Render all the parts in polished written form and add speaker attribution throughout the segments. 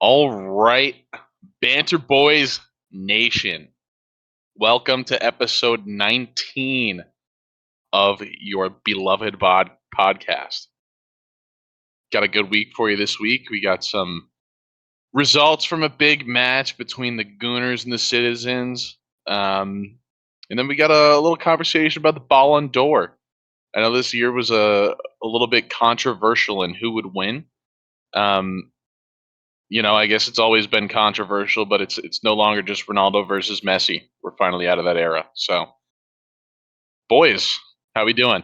Speaker 1: All right, Banter Boys Nation. Welcome to episode 19 of your beloved podcast. Got a good week for you this week. We got some results from a big match between the Gooners and the Citizens. And then we got a little conversation about the Ballon d'Or. I know this year was a little bit controversial in who would win. I guess it's always been controversial, but it's no longer just Ronaldo versus Messi. We're finally out of that era. So, boys, how we doing?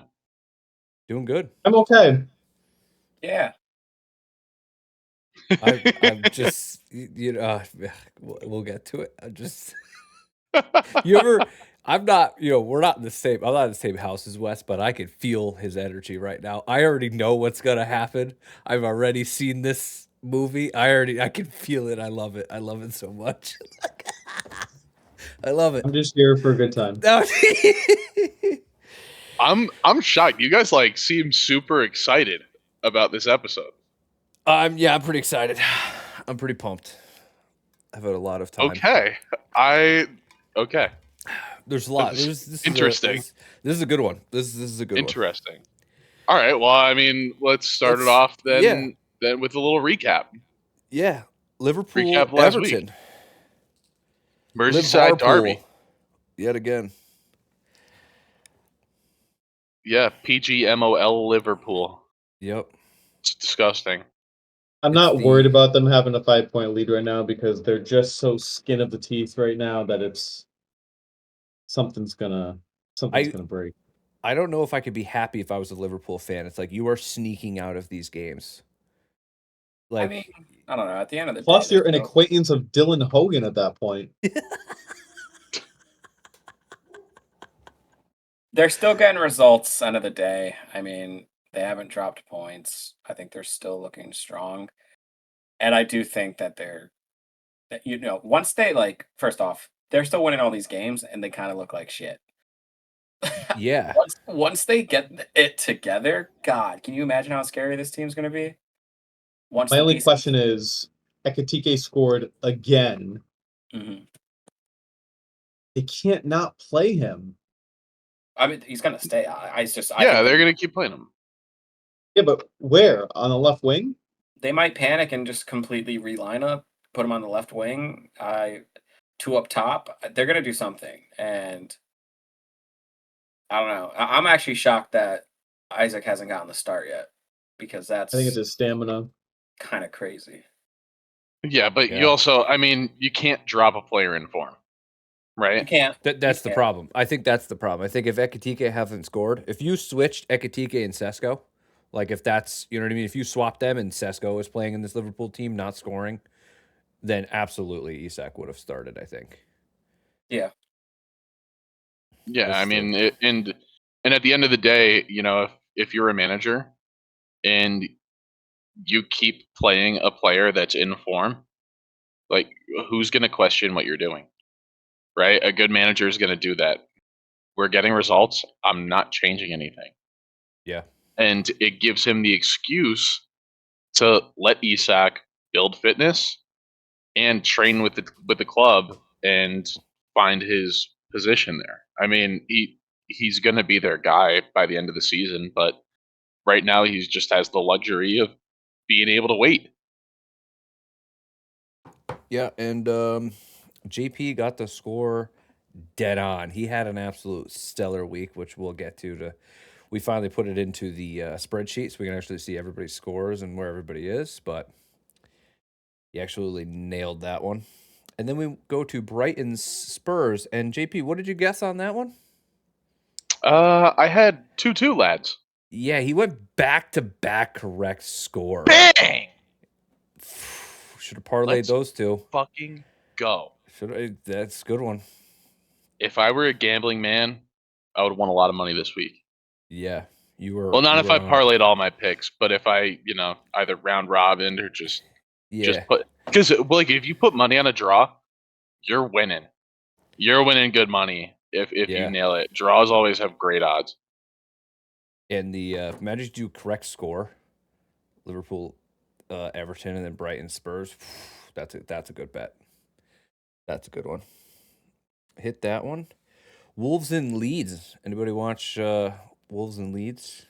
Speaker 2: Doing good.
Speaker 3: I'm okay.
Speaker 4: Yeah.
Speaker 2: I'm just, we'll get to it. I'm not in the same house as Wes, but I can feel his energy right now. I already know what's going to happen. I've already seen this movie. I can feel it. I love it. I love it so much. I love it.
Speaker 3: I'm just here for a good time.
Speaker 1: I'm shocked. You guys seem super excited about this episode.
Speaker 2: I'm pretty excited. I'm pretty pumped. I've had a lot of time.
Speaker 1: Okay.
Speaker 2: There's a lot.
Speaker 1: Interesting.
Speaker 2: This is a good one. This is a good one.
Speaker 1: Interesting. All right. Well, let's start it off then with a little recap.
Speaker 2: Yeah. Liverpool,
Speaker 1: recap last
Speaker 2: Everton.
Speaker 1: Week. Merseyside derby.
Speaker 2: Yet again.
Speaker 1: Yeah, PGMOL Liverpool.
Speaker 2: Yep.
Speaker 1: It's disgusting.
Speaker 3: I'm not worried about them having a 5-point lead right now because they're just so skin of the teeth right now that it's something's gonna break.
Speaker 2: I don't know if I could be happy if I was a Liverpool fan. It's like you are sneaking out of these games.
Speaker 4: I don't know. At the end of the
Speaker 3: plus,
Speaker 4: day,
Speaker 3: you're an acquaintance of Dylan Hogan at that point.
Speaker 4: They're still getting results end of the day. They haven't dropped points. I think they're still looking strong. And I do think that once they first off, they're still winning all these games and they kind of look like shit.
Speaker 2: Yeah.
Speaker 4: Once they get it together, God, can you imagine how scary this team's going to be?
Speaker 3: My only question is, Ekitike scored again.
Speaker 4: Mm-hmm.
Speaker 3: They can't not play him.
Speaker 4: He's going to stay.
Speaker 1: They're going to keep playing him.
Speaker 3: Yeah, but where? On the left wing?
Speaker 4: They might panic and just completely reline up, put him on the left wing, two up top. They're going to do something. And I don't know. I'm actually shocked that Isaac hasn't gotten the start yet because I
Speaker 3: think it's his stamina.
Speaker 4: Kind of crazy.
Speaker 1: Yeah, but you also, you can't drop a player in form, right?
Speaker 4: You can't.
Speaker 2: That's the problem. I think that's the problem. I think if Ekitike hasn't scored, if you switched Ekitike and Sesko, if that's, you know what I mean? If you swap them and Sesko is playing in this Liverpool team, not scoring, then absolutely Isak would have started, I think.
Speaker 4: Yeah.
Speaker 1: Yeah, and at the end of the day, if you're a manager and you keep playing a player that's in form, who's going to question what you're doing? Right? A good manager is going to do that. We're getting results. I'm not changing anything.
Speaker 2: Yeah.
Speaker 1: And it gives him the excuse to let Isak build fitness and train with the club and find his position there. He's going to be their guy by the end of the season, but right now he just has the luxury of being able to wait.
Speaker 2: Yeah, and JP got the score dead on. He had an absolute stellar week, which we'll get to. We finally put it into the spreadsheet so we can actually see everybody's scores and where everybody is, but he absolutely nailed that one. And then we go to Brighton's Spurs. And JP, what did you guess on that one?
Speaker 1: I had 2-2, lads.
Speaker 2: Yeah, he went back-to-back correct score.
Speaker 1: Bang!
Speaker 2: Should have parlayed those two.
Speaker 1: Fucking go.
Speaker 2: That's a good one.
Speaker 1: If I were a gambling man, I would have won a lot of money this week.
Speaker 2: Yeah, you were.
Speaker 1: Well, not if I parlayed all my picks, but if I, either round robin or just put, because if you put money on a draw, you're winning. You're winning good money if you nail it. Draws always have great odds.
Speaker 2: And the imagine you do correct score, Liverpool, Everton, and then Brighton Spurs. That's a good bet. That's a good one. Hit that one. Wolves and Leeds. Anybody watch Wolves and Leeds?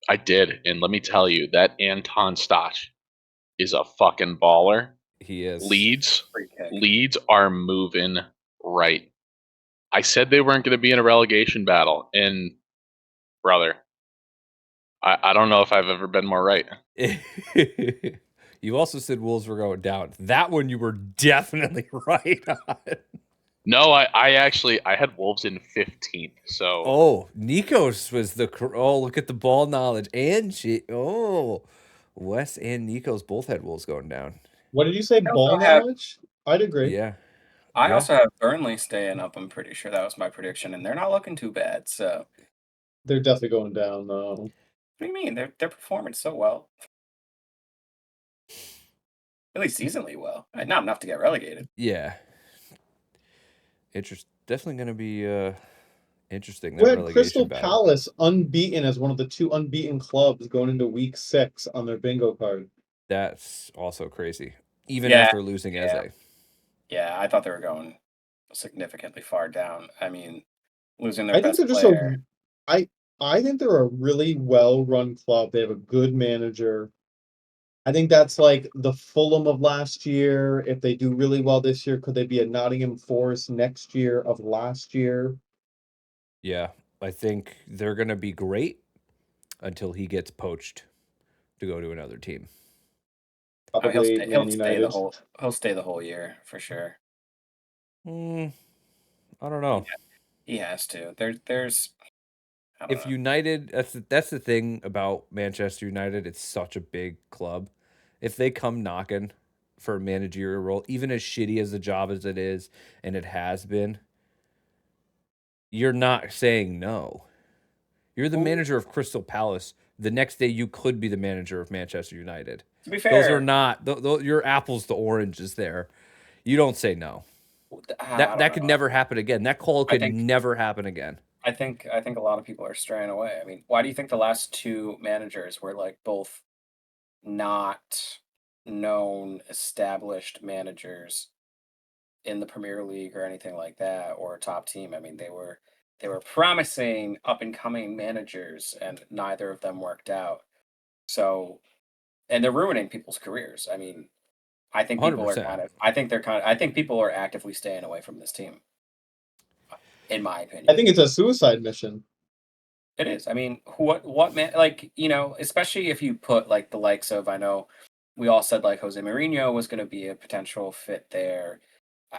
Speaker 1: I did, and let me tell you, that Anton Stach is a fucking baller.
Speaker 2: He is.
Speaker 1: Leeds
Speaker 4: Free kick.
Speaker 1: Leeds are moving right. I said they weren't going to be in a relegation battle, and brother, I don't know if I've ever been more right.
Speaker 2: You also said Wolves were going down. That one you were definitely right on.
Speaker 1: No, I actually had Wolves in 15th. So
Speaker 2: Oh, Nikos was look at the ball knowledge. And Wes and Nikos both had Wolves going down.
Speaker 3: What did you say?
Speaker 4: I
Speaker 3: Ball
Speaker 4: also have-
Speaker 3: knowledge? I'd agree.
Speaker 2: Yeah.
Speaker 4: I
Speaker 2: Yeah.
Speaker 4: also have Burnley staying up. I'm pretty sure that was my prediction, and they're not looking too bad. So,
Speaker 3: They're definitely going down though.
Speaker 4: what do you mean? They're performing so well. At least seasonally well. Not enough to get relegated.
Speaker 2: Yeah. Definitely going to be interesting.
Speaker 3: We
Speaker 2: That
Speaker 3: had
Speaker 2: relegation
Speaker 3: Crystal
Speaker 2: battle.
Speaker 3: Palace unbeaten as one of the 2 unbeaten clubs going into week 6 on their bingo card.
Speaker 2: That's also crazy. Even
Speaker 4: Yeah,
Speaker 2: after losing
Speaker 4: yeah.
Speaker 2: Eze.
Speaker 4: Yeah, I thought they were going significantly far down. I mean, losing
Speaker 3: I
Speaker 4: their
Speaker 3: think
Speaker 4: best
Speaker 3: they're just
Speaker 4: player.
Speaker 3: I think they're a really well-run club. They have a good manager. I think that's like the Fulham of last year. If they do really well this year, could they be a Nottingham Forest next year of last year?
Speaker 2: Yeah. I think they're going to be great until he gets poached to go to another team.
Speaker 4: Oh,
Speaker 3: Probably Man
Speaker 4: he'll stay
Speaker 3: United.
Speaker 4: he'll stay the whole year for sure.
Speaker 2: I don't know.
Speaker 4: He has to. There's I don't
Speaker 2: If
Speaker 4: know.
Speaker 2: United, that's the thing about Manchester United. It's such a big club. If they come knocking for a managerial role, even as shitty as the job as it is, and it has been, you're not saying no. You're the manager of Crystal Palace. The next day, you could be the manager of Manchester United.
Speaker 4: To be fair,
Speaker 2: Those are not your apples to oranges. There, you don't say no.
Speaker 4: I
Speaker 2: That
Speaker 4: don't
Speaker 2: could
Speaker 4: know.
Speaker 2: never happen again. That call
Speaker 4: I
Speaker 2: could
Speaker 4: think-
Speaker 2: never happen again.
Speaker 4: I think a lot of people are straying away. I mean, why do you think the last 2 managers were like both not known established managers in the Premier League or anything like that, or a top team? I mean, they were promising up and coming managers, and neither of them worked out. So, and they're ruining people's careers. I mean, I think people are
Speaker 2: 100%.
Speaker 4: I think people are actively staying away from this team. In my opinion,
Speaker 3: I think it's a suicide mission.
Speaker 4: it is. I mean, what man, like, especially if you put like the likes of, I know we all said like Jose Mourinho was going to be a potential fit there.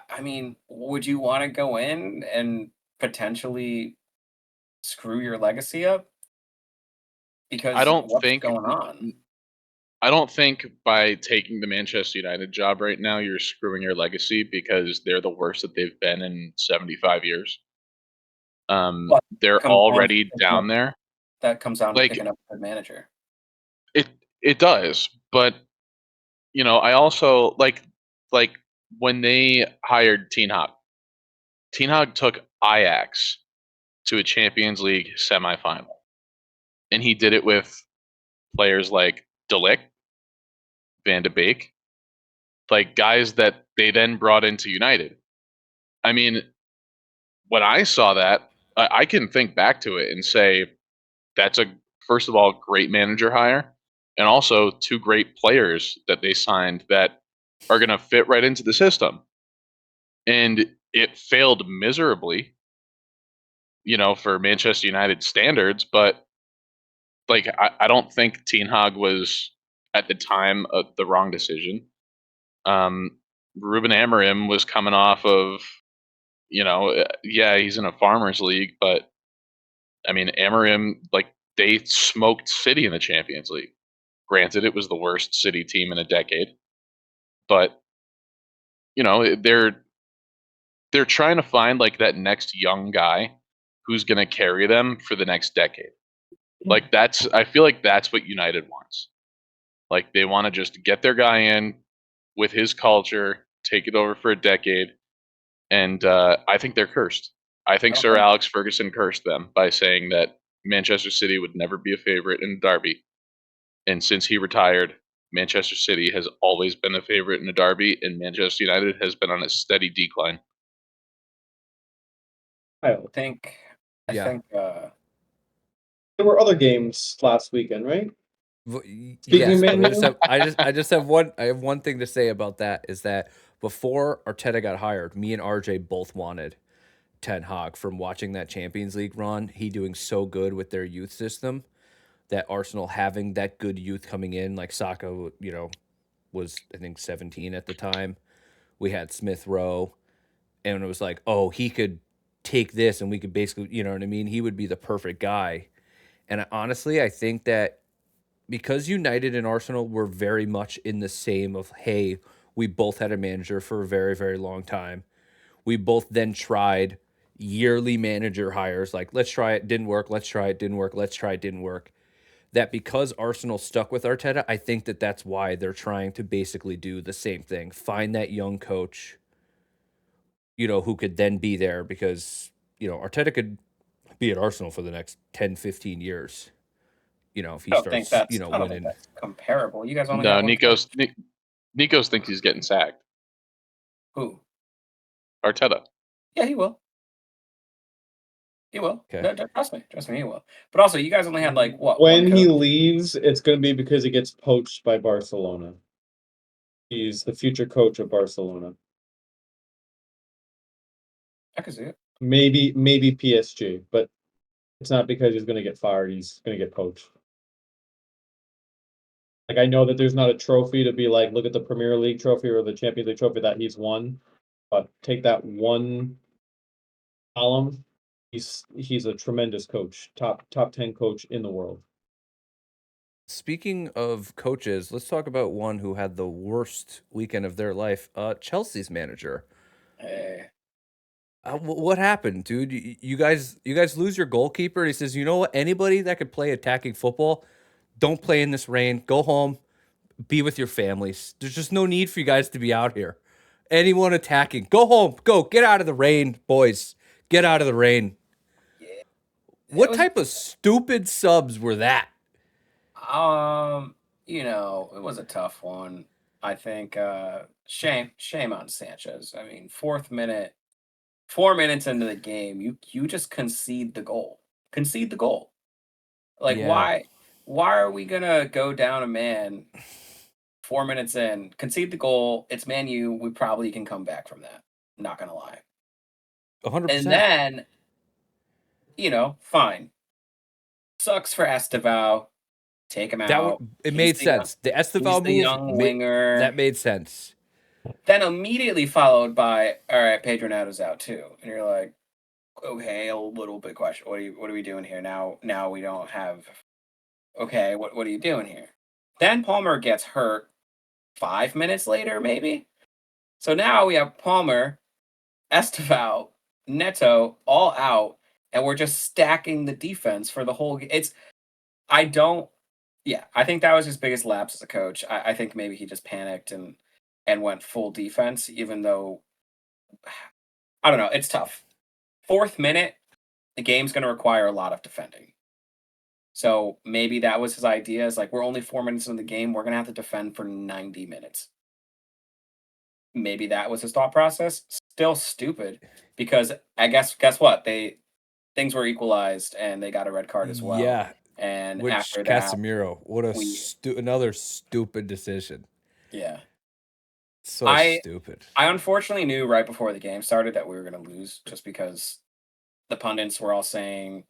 Speaker 4: I mean, would you want to go in and potentially screw your legacy up? Because
Speaker 1: I don't
Speaker 4: what's
Speaker 1: think
Speaker 4: going on?
Speaker 1: I don't think by taking the Manchester United job right now you're screwing your legacy, because they're the worst that they've been in 75 years.
Speaker 4: But
Speaker 1: They're
Speaker 4: comes down to
Speaker 1: already
Speaker 4: picking
Speaker 1: down
Speaker 4: up-
Speaker 1: there.
Speaker 4: That comes down to
Speaker 1: Like-
Speaker 4: picking up a good manager.
Speaker 1: It does, but I also like when they hired Ten Hag. Ten Hag took Ajax to a Champions League semifinal, and he did it with players like De Ligt, Van de Beek, like guys that they then brought into United. I mean, when I saw that, I can think back to it and say that's first of all, great manager hire, and also 2 great players that they signed that are going to fit right into the system. And it failed miserably, for Manchester United standards, but like I don't think Ten Hag was at the time the wrong decision. Ruben Amorim was coming off of, yeah, he's in a farmers league, but I mean, Amorim, like, they smoked City in the Champions League. Granted, it was the worst City team in a decade, but they're trying to find like that next young guy who's going to carry them for the next decade. Like I feel like that's what United wants. Like they want to just get their guy in with his culture, take it over for a decade, and I think they're cursed. I think Sir
Speaker 4: Okay.
Speaker 1: Alex Ferguson cursed them by saying that Manchester City would never be a favorite in Derby, and since he retired, Manchester City has always been a favorite in a derby, and Manchester United has been on a steady decline.
Speaker 3: I
Speaker 4: think
Speaker 2: Yeah.
Speaker 3: there were other games last weekend, right? Speaking
Speaker 2: Yes,
Speaker 3: of
Speaker 2: but
Speaker 3: Man
Speaker 2: I just have one thing to say about that is that before Arteta got hired, me and RJ both wanted Ten Hag from watching that Champions League run. He doing so good with their youth system that Arsenal having that good youth coming in, like Saka, was I think 17 at the time. We had Smith Rowe, and it was like, oh, he could take this, and we could basically, you know what I mean? He would be the perfect guy. And honestly, I think that because United and Arsenal were very much in the same of, hey, we both had a manager for a very, very long time. We both then tried yearly manager hires, like, let's try it, didn't work, let's try it, didn't work, let's try it, didn't work. That because Arsenal stuck with Arteta, I think that that's why they're trying to basically do the same thing. Find that young coach, who could then be there because, Arteta could be at Arsenal for the next 10, 15 years. If he starts,
Speaker 4: I don't think
Speaker 2: winning.
Speaker 4: that's comparable. You guys only
Speaker 1: No,
Speaker 4: have one coach.
Speaker 1: Nikos thinks he's getting sacked.
Speaker 4: Who?
Speaker 1: Arteta.
Speaker 4: Yeah, he will. He will.
Speaker 2: Okay.
Speaker 4: No, trust me, he will. But also, you guys only had like what?
Speaker 3: when
Speaker 4: one
Speaker 3: he
Speaker 4: coach?
Speaker 3: leaves, it's going to be because he gets poached by Barcelona. He's the future coach of Barcelona.
Speaker 4: I could see it.
Speaker 3: Maybe PSG, but it's not because he's going to get fired. He's going to get poached. Like, I know that there's not a trophy to be like, look at the Premier League trophy or the Champions League trophy that he's won, but take that one column. He's a tremendous coach, top 10 coach in the world.
Speaker 2: Speaking of coaches, let's talk about one who had the worst weekend of their life. Chelsea's manager.
Speaker 4: Hey.
Speaker 2: What happened, dude? You guys lose your goalkeeper. And he says, you know what? Anybody that could play attacking football, don't play in this rain. Go home, be with your families. There's just no need for you guys to be out here. Anyone attacking, go home. Go get out of the rain, boys. Get out of the rain.
Speaker 4: Yeah.
Speaker 2: What type of stupid subs were that?
Speaker 4: It was a tough one. I think shame on Sanchez. I mean, 4 minutes into the game, you just concede the goal. Concede the goal. Like
Speaker 2: Yeah.
Speaker 4: why are we gonna go down a man 4 minutes in, concede the goal, it's Man U, we probably can come back from that. Not gonna lie.
Speaker 2: 100%.
Speaker 4: And then, fine. Sucks for Estevao. Take him out.
Speaker 2: It
Speaker 4: He's
Speaker 2: made
Speaker 4: the young-
Speaker 2: sense. The
Speaker 4: He's
Speaker 2: Estevao
Speaker 4: the
Speaker 2: move,
Speaker 4: young winger.
Speaker 2: that made sense.
Speaker 4: Then immediately followed by, all right, Pedro Neto's out too, and you're like, okay, a little bit question. What are we doing here now? Now we don't have. Okay, what are you doing here? Then Palmer gets hurt 5 minutes later, maybe. So now we have Palmer, Estevao, Neto all out, and we're just stacking the defense for the whole. I think that was his biggest lapse as a coach. I think maybe he just panicked and went full defense, even though I don't know. It's tough. 4th minute, the game's going to require a lot of defending. So maybe that was his idea. Is like, we're only 4 minutes into the game. We're going to have to defend for 90 minutes. Maybe that was his thought process. Still stupid because I guess what? Things were equalized and they got a red card as well.
Speaker 2: Yeah.
Speaker 4: And
Speaker 2: Which
Speaker 4: after that,
Speaker 2: Casemiro, what another stupid decision.
Speaker 4: Yeah.
Speaker 2: So stupid.
Speaker 4: I unfortunately knew right before the game started that we were going to lose just because the pundits were all saying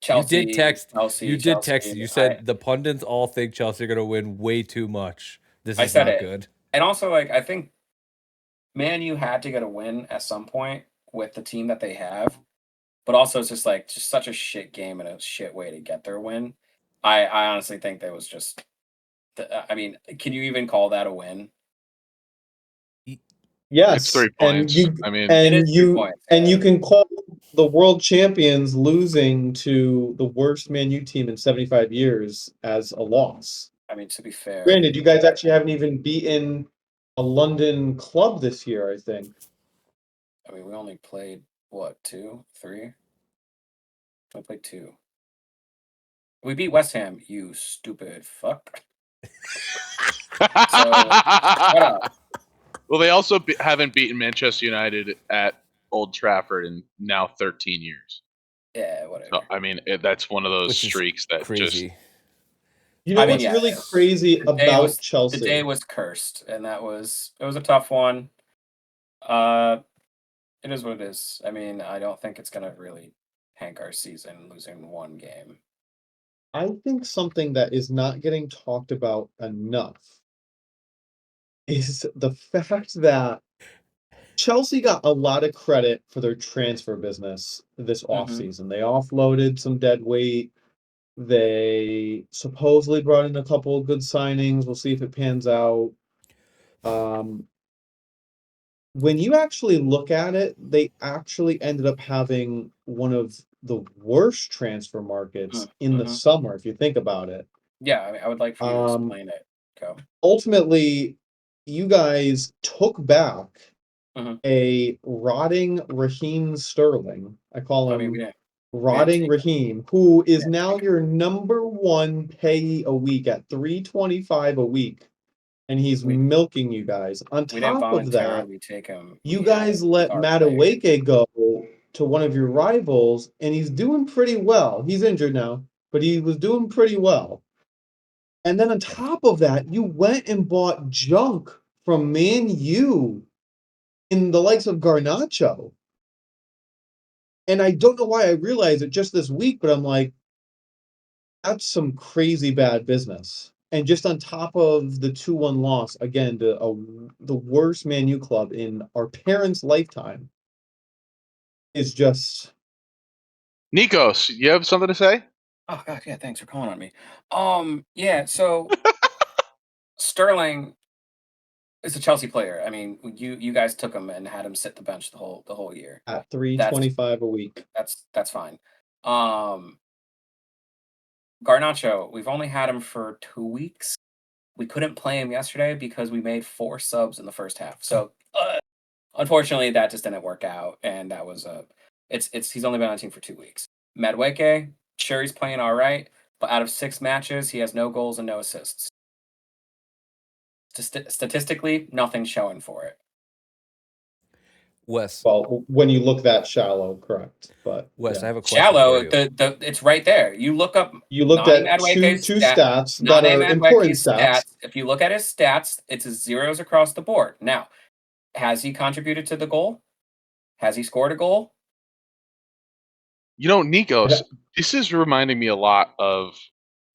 Speaker 4: Chelsea.
Speaker 2: You did text.
Speaker 4: Chelsea.
Speaker 2: You said the pundits all think Chelsea are going to win way too much. This is not good.
Speaker 4: And also, I think Man U had to get a win at some point with the team that they have. But also, it's just such a shit game and a shit way to get their win. I honestly think that was just. I mean, can you even call that a win?
Speaker 3: Yes,
Speaker 1: it's 3 points.
Speaker 3: You can call the world champions losing to the worst Man U team in 75 years as a loss.
Speaker 4: I mean, to be fair,
Speaker 3: granted, you guys actually haven't even beaten a London club this year, I think.
Speaker 4: I mean, we only played what, 2, 3? We played 2. We beat West Ham. You stupid fuck. Shut up.
Speaker 1: Well, they also haven't beaten Manchester United at Old Trafford in now 13 years.
Speaker 4: Yeah, whatever.
Speaker 1: So, I mean, that's one of those
Speaker 2: Which is
Speaker 1: streaks that
Speaker 2: crazy.
Speaker 3: You know
Speaker 4: I mean,
Speaker 3: what's
Speaker 4: yeah,
Speaker 3: really
Speaker 4: it's-
Speaker 3: crazy
Speaker 4: the day
Speaker 3: about
Speaker 4: was
Speaker 3: Chelsea?
Speaker 4: the day was cursed, and it was a tough one. It is what it is. I mean, I don't think it's gonna really tank our season losing one game.
Speaker 3: I think something that is not getting talked about enough is the fact that Chelsea got a lot of credit for their transfer business this offseason. They offloaded some dead weight. They supposedly brought in a couple of good signings. We'll see if it pans out. When you actually look at it, they actually ended up having one of the worst transfer markets in the summer, if you think about it.
Speaker 4: Yeah, I mean, I would like for you to explain it. Go.
Speaker 3: Ultimately, you guys took back
Speaker 4: Mhm.
Speaker 3: a rotting Raheem Sterling. I call
Speaker 4: I
Speaker 3: him
Speaker 4: mean, we
Speaker 3: rotting
Speaker 4: take
Speaker 3: Raheem, who is
Speaker 4: Yeah.
Speaker 3: now your number one pay a week at $325 a week, and he's
Speaker 4: We-
Speaker 3: milking you guys. On
Speaker 4: we didn't
Speaker 3: top of that,
Speaker 4: voluntarily take him.
Speaker 3: you
Speaker 4: We
Speaker 3: guys
Speaker 4: had him
Speaker 3: let
Speaker 4: with our player.
Speaker 3: Madueke go to one of your rivals, and he's doing pretty well. He's injured now, but he was doing pretty well. And then on top of that, you went and bought junk from Man U in the likes of Garnacho. And I don't know why I realized it just this week, but I'm like, that's some crazy bad business. And just on top of the 2-1 loss, again, to the worst Man U club in our parents' lifetime, is just
Speaker 1: Nikos, you have something to say?
Speaker 4: Oh god, yeah, thanks for calling on me. Yeah, so Sterling is a Chelsea player. I mean, you guys took him and had him sit the bench the whole year.
Speaker 3: at $325 a week.
Speaker 4: That's fine. Garnacho, we've only had him for 2 weeks. We couldn't play him yesterday because we made 4 subs in the first half. So, unfortunately, that just didn't work out, and that was he's only been on the team for 2 weeks. Madueke, sure he's playing all right, but out of 6 matches, he has no goals and no assists. Statistically, nothing's showing for it.
Speaker 2: Wes,
Speaker 3: Well, when you look that shallow, correct. But
Speaker 2: Wes,
Speaker 3: yeah.
Speaker 2: I have a question
Speaker 4: Shallow,
Speaker 2: for you.
Speaker 4: it's right there. You look up
Speaker 3: You looked
Speaker 4: Nani
Speaker 3: at two
Speaker 4: Madueke's
Speaker 3: stats that
Speaker 4: Nani
Speaker 3: are important
Speaker 4: Madueke's
Speaker 3: stats.
Speaker 4: If you look at his stats, it's zeros across the board. Now, has he contributed to the goal? Has he scored a goal?
Speaker 1: You know, Nikos, this is reminding me a lot of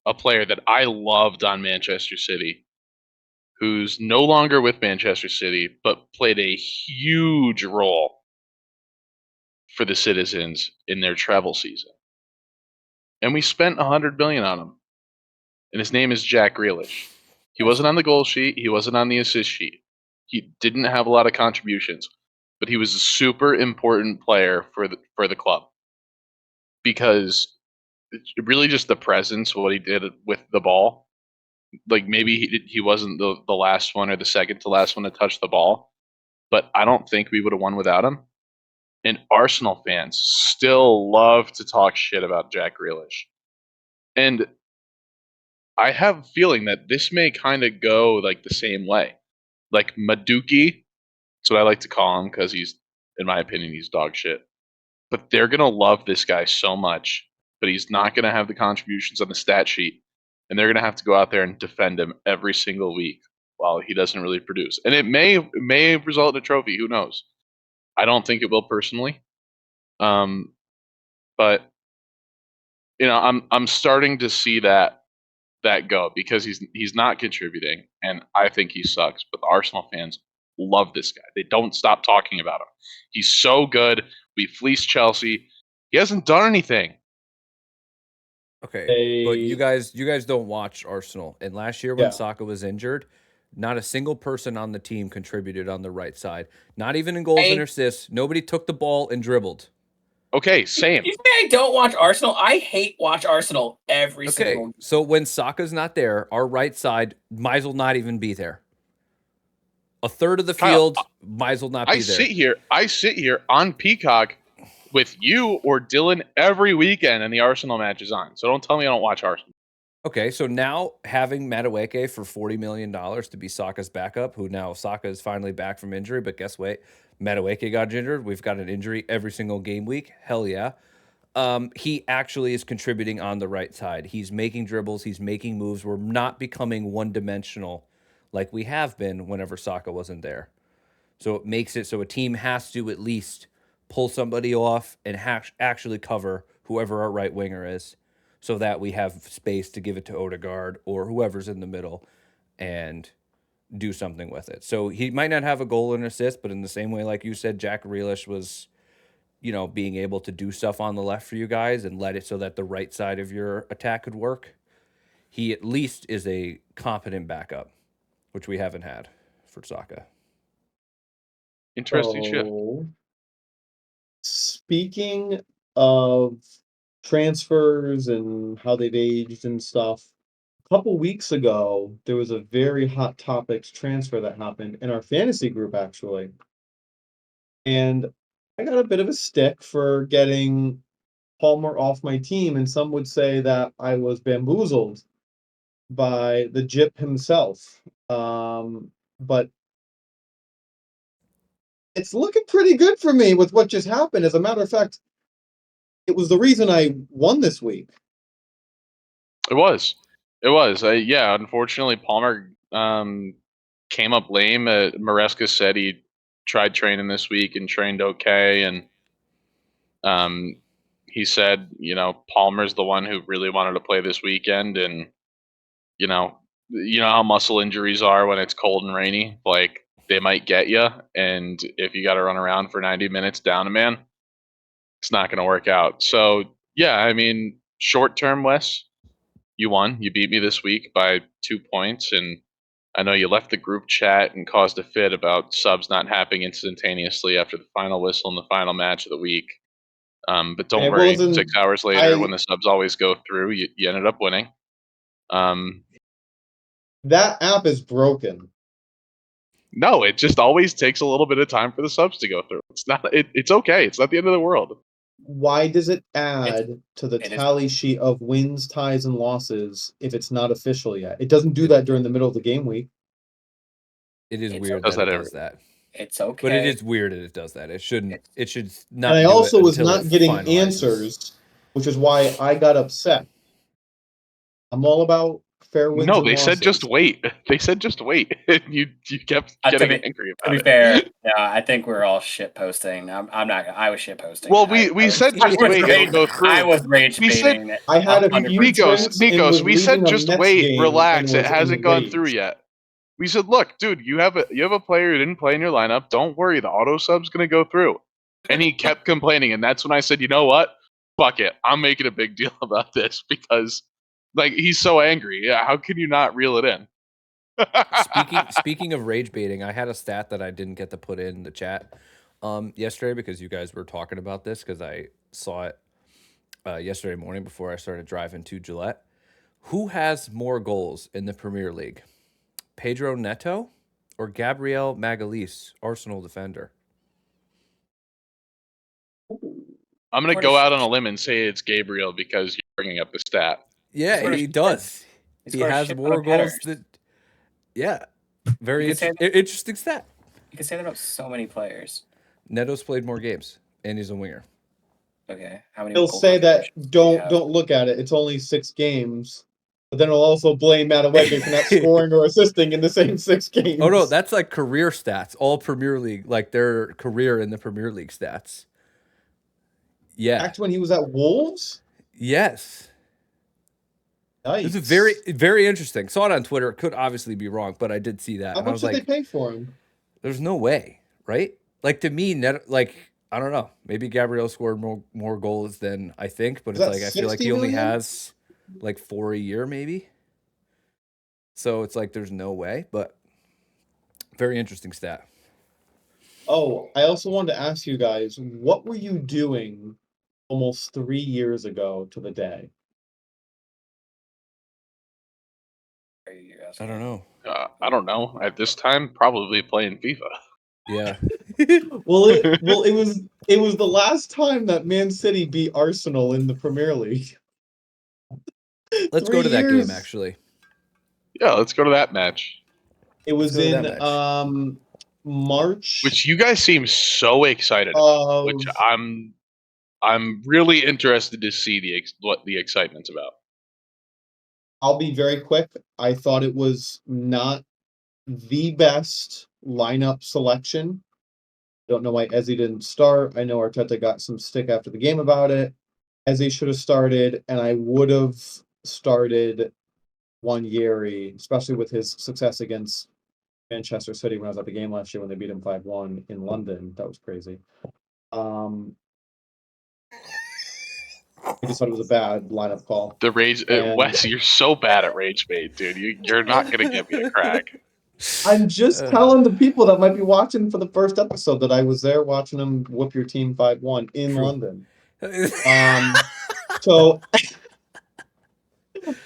Speaker 1: a player that I loved on Manchester City, who's no longer with Manchester City, but played a huge role for the Citizens in their travel season. And we spent $100 million on him. And his name is Jack Grealish. He wasn't on the goal sheet. He wasn't on the assist sheet. He didn't have a lot of contributions, but he was a super important player for the club because it's really just the presence, what he did with the ball. Like maybe he wasn't the last one or the second to last one to touch the ball, but I don't think we would have won without him. And Arsenal fans still love to talk shit about Jack Grealish. And I have a feeling that this may kind of go like the same way. Like Madueke, that's what I like to call him because he's, in my opinion, he's dog shit. But they're gonna love this guy so much, but he's not gonna have the contributions on the stat sheet, and they're gonna have to go out there and defend him every single week while he doesn't really produce. And it may result in a trophy. Who knows? I don't think it will personally. But you know, I'm starting to see that go because he's not contributing, and I think he sucks. But the Arsenal fans love this guy. They don't stop talking about him. He's so good. We fleeced Chelsea. He hasn't done anything.
Speaker 2: Okay, but you guys don't watch Arsenal. And last year when
Speaker 3: Yeah.
Speaker 2: Saka was injured, not a single person on the team contributed on the right side. Not even in goals and assists. Nobody took the ball and dribbled.
Speaker 1: Okay, same.
Speaker 4: You say I don't watch Arsenal? I hate watch Arsenal every single.
Speaker 2: So when Saka's not there, our right side might as well not even be there. A third of the field might as well not be there.
Speaker 1: I sit here on Peacock with you or Dylan every weekend, and the Arsenal match is on. So don't tell me I don't watch Arsenal.
Speaker 2: Okay, so now having Madueke for $40 million to be Saka's backup, who now Saka is finally back from injury, but guess what? Madueke got injured. We've got an injury every single game week. Hell yeah. He actually is contributing on the right side. He's making dribbles. He's making moves. We're not becoming one-dimensional like we have been whenever Saka wasn't there. So it makes it so a team has to at least pull somebody off and actually cover whoever our right winger is, so that we have space to give it to Odegaard or whoever's in the middle and do something with it. So he might not have a goal and assist, but in the same way, like you said, Jack Grealish was, being able to do stuff on the left for you guys and let it so that the right side of your attack could work. He at least is a competent backup, which we haven't had for Saka.
Speaker 1: Interesting shit.
Speaker 3: Speaking of transfers and how they've aged and stuff, a couple weeks ago, there was a very hot topics transfer that happened in our fantasy group, actually. And I got a bit of a stick for getting Palmer off my team, and some would say that I was bamboozled by the Jip himself. But it's looking pretty good for me with what just happened. As a matter of fact, it was the reason I won this week.
Speaker 1: It was. Yeah, unfortunately, Palmer came up lame. Maresca said he tried training this week and trained okay, and he said, Palmer's the one who really wanted to play this weekend, and you know, how muscle injuries are when it's cold and rainy. Like, they might get you, and if you got to run around for 90 minutes down a man, it's not going to work out. So yeah, I mean, short term, Wes, you won. You beat me this week by 2 points, and I know you left the group chat and caused a fit about subs not happening instantaneously after the final whistle in the final match of the week. But don't
Speaker 3: It
Speaker 1: worry,
Speaker 3: wasn't.
Speaker 1: 6 hours later, when the subs always go through, you ended up winning.
Speaker 3: That app is broken.
Speaker 1: No, it just always takes a little bit of time for the subs to go through. It's not. It's okay. It's not the end of the world.
Speaker 3: Why does it add to the tally sheet of wins, ties, and losses if it's not official yet? It doesn't do that during the middle of the game week.
Speaker 2: It is weird that it does that.
Speaker 4: It's okay.
Speaker 2: But it is weird that it does that. It shouldn't. It should not.
Speaker 3: And I also was
Speaker 2: until
Speaker 3: not getting answers, which is why I got upset. I'm all about fair wins.
Speaker 1: No,
Speaker 3: and
Speaker 1: they
Speaker 3: losses.
Speaker 1: said just wait. They said just wait. you kept getting angry about it.
Speaker 4: To be fair, yeah, I think we're all shit posting. I'm not. I was shit posting.
Speaker 1: Well, we said just wait. It'll go through.
Speaker 4: I was rage baiting.
Speaker 3: I had a few
Speaker 1: Nikos, we said just wait, relax. It hasn't gone through yet. We said, look, dude, you have a player who didn't play in your lineup. Don't worry, the auto sub's gonna go through. And he kept complaining, and that's when I said, you know what? Fuck it. I'm making a big deal about this because, like, he's so angry. Yeah, how can you not reel it in?
Speaker 2: Speaking of rage baiting, I had a stat that I didn't get to put in the chat yesterday because you guys were talking about this because I saw it yesterday morning before I started driving to Gillette. Who has more goals in the Premier League? Pedro Neto or Gabriel Magalhaes, Arsenal defender?
Speaker 1: I'm going to go out on a limb and say it's Gabriel because you're bringing up the stat.
Speaker 2: Yeah, he does. He has more goals than... Yeah. Very interesting stat.
Speaker 4: You can say that about so many players.
Speaker 2: Neto's played more games, and he's a winger.
Speaker 4: Okay. How many?
Speaker 3: He'll say that don't look at it. It's only 6 games. But then he'll also blame Madueke for not scoring or assisting in the same 6 games.
Speaker 2: Oh no, that's like career stats. All Premier League, like their career in the Premier League stats. Yeah.
Speaker 3: Back when he was at Wolves?
Speaker 2: Yes.
Speaker 3: Nice.
Speaker 2: This is very, very interesting. Saw it on Twitter. It could obviously be wrong, but I did see that.
Speaker 3: How much did they pay for him?
Speaker 2: There's no way, right? Like, to me, I don't know. Maybe Gabriel scored more goals than I think, but it's like I feel like he only has like 4 a year, maybe. So it's like there's no way, but very interesting stat.
Speaker 3: Oh, I also wanted to ask you guys, what were you doing almost 3 years ago to the day?
Speaker 2: I don't know.
Speaker 1: I don't know. At this time, probably playing FIFA.
Speaker 2: Yeah.
Speaker 3: Well, it was the last time that Man City beat Arsenal in the Premier League.
Speaker 2: Let's
Speaker 3: 3
Speaker 2: go to that game,
Speaker 3: years.
Speaker 2: actually.
Speaker 1: Yeah, let's go to that match.
Speaker 3: It
Speaker 2: Let's
Speaker 3: was
Speaker 2: go to that
Speaker 3: in
Speaker 2: match.
Speaker 3: March
Speaker 1: Which you guys seem so excited about,
Speaker 3: of.
Speaker 1: which I'm really interested to see what the excitement's about.
Speaker 3: I'll be very quick. I thought it was not the best lineup selection. Don't know why Ezzy didn't start. I know Arteta got some stick after the game about it. Ezzy should have started, and I would have started Wanyeri, especially with his success against Manchester City when I was at the game last year when they beat him 5-1 in London. That was crazy. I just thought it was a bad lineup call.
Speaker 1: The rage,
Speaker 3: And
Speaker 1: Wes, you're so bad at rage bait, dude. You're not gonna give me a crack.
Speaker 3: I'm just telling the people that might be watching for the first episode that I was there watching them whoop your team 5-1 in
Speaker 2: True.
Speaker 3: London. So